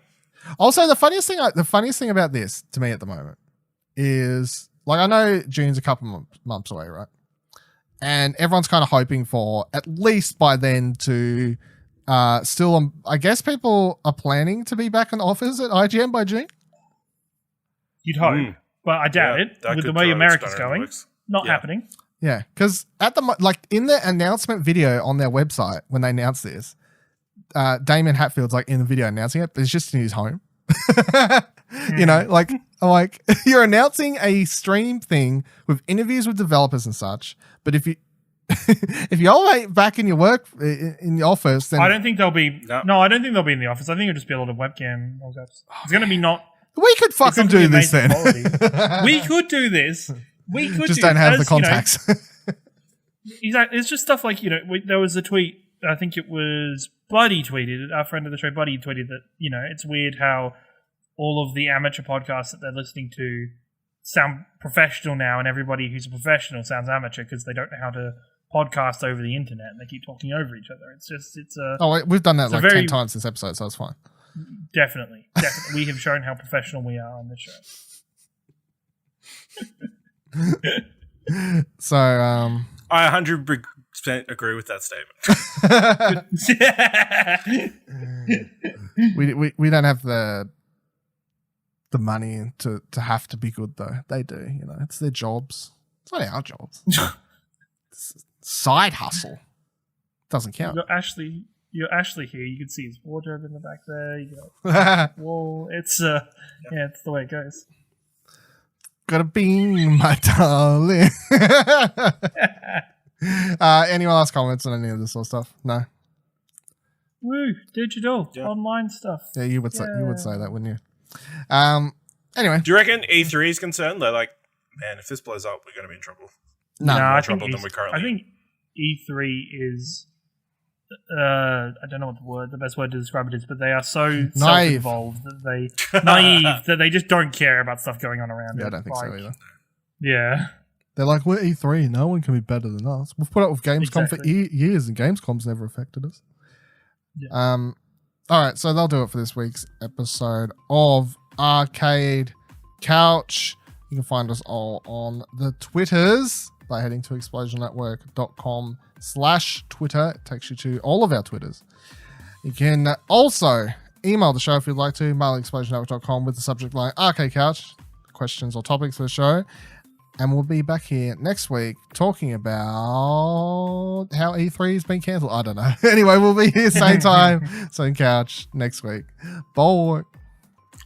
Speaker 1: Also, the funniest thing about this to me at the moment is, like, I know June's a couple months away, right? And everyone's kind of hoping for at least by then to still, I guess people are planning to be back in office at IGN by June.
Speaker 3: You'd hope, but I doubt it. With the way America's going, not happening.
Speaker 1: Yeah, because in the announcement video on their website when they announced this, Damon Hatfield's like in the video announcing it, but it's just in his home. You know, like you're announcing a stream thing with interviews with developers and such, but if you all back in your work in the office, then
Speaker 3: I don't think they'll be. No, I don't think they'll be in the office. I think it'll just be a lot of webcam. It's going to be not.
Speaker 1: We could fucking do this then.
Speaker 3: We could do this. We could
Speaker 1: just don't have the contacts.
Speaker 3: Exactly. It's just stuff like, there was a tweet. I think it was Buddy tweeted. Our friend of the show, Buddy, tweeted that it's weird how all of the amateur podcasts that they're listening to sound professional now, and everybody who's a professional sounds amateur because they don't know how to podcast over the internet and they keep talking over each other.
Speaker 1: We've done that 10 times this episode, so it's fine.
Speaker 3: Definitely. We have shown how professional we are on this show.
Speaker 1: So,
Speaker 2: I 100% agree with that
Speaker 1: statement. we don't have the money to have to be good though. They do, it's their jobs. It's not our jobs. It's side hustle. Doesn't count.
Speaker 3: You're Ashley here. You can see his wardrobe in the back there. You got wall. It's it's the way it goes.
Speaker 1: Gotta be my darling. Anyone else comments on any of this sort of stuff? No.
Speaker 3: Woo! Digital online stuff.
Speaker 1: Yeah, you would say that, wouldn't you? Anyway,
Speaker 2: do you reckon E3 is concerned? They're like, man, if this blows up, we're going to be in trouble.
Speaker 1: No,
Speaker 3: I think E3 is. I don't know what the best word to describe it is, but they are so self-involved that they just don't care about stuff going on around.
Speaker 1: Yeah, I don't think so either.
Speaker 3: Yeah,
Speaker 1: They're like, we're E3. No one can be better than us. We've put up with Gamescom for years, and Gamescom's never affected us. Yeah. All right, so they'll do it for this week's episode of Arcade Couch. You can find us all on the Twitters by heading to explosionnetwork.com/Twitter. It takes you to all of our Twitters. You can also email the show if you'd like to, mail@explosionnetwork.com with the subject line Arcade Couch, questions or topics for the show. And we'll be back here next week talking about how E3 has been cancelled. I don't know. Anyway, we'll be here same time, same couch next week. Bye.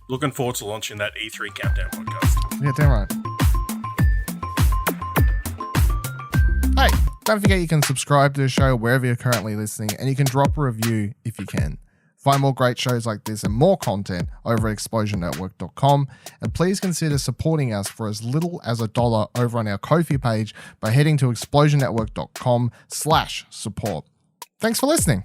Speaker 2: Looking forward to launching that E3 Countdown podcast.
Speaker 1: Yeah, damn right. Hey, don't forget you can subscribe to the show wherever you're currently listening, and you can drop a review if you can. Find more great shows like this and more content over at explosionnetwork.com. And please consider supporting us for as little as $1 over on our Ko-fi page by heading to explosionnetwork.com/support. Thanks for listening.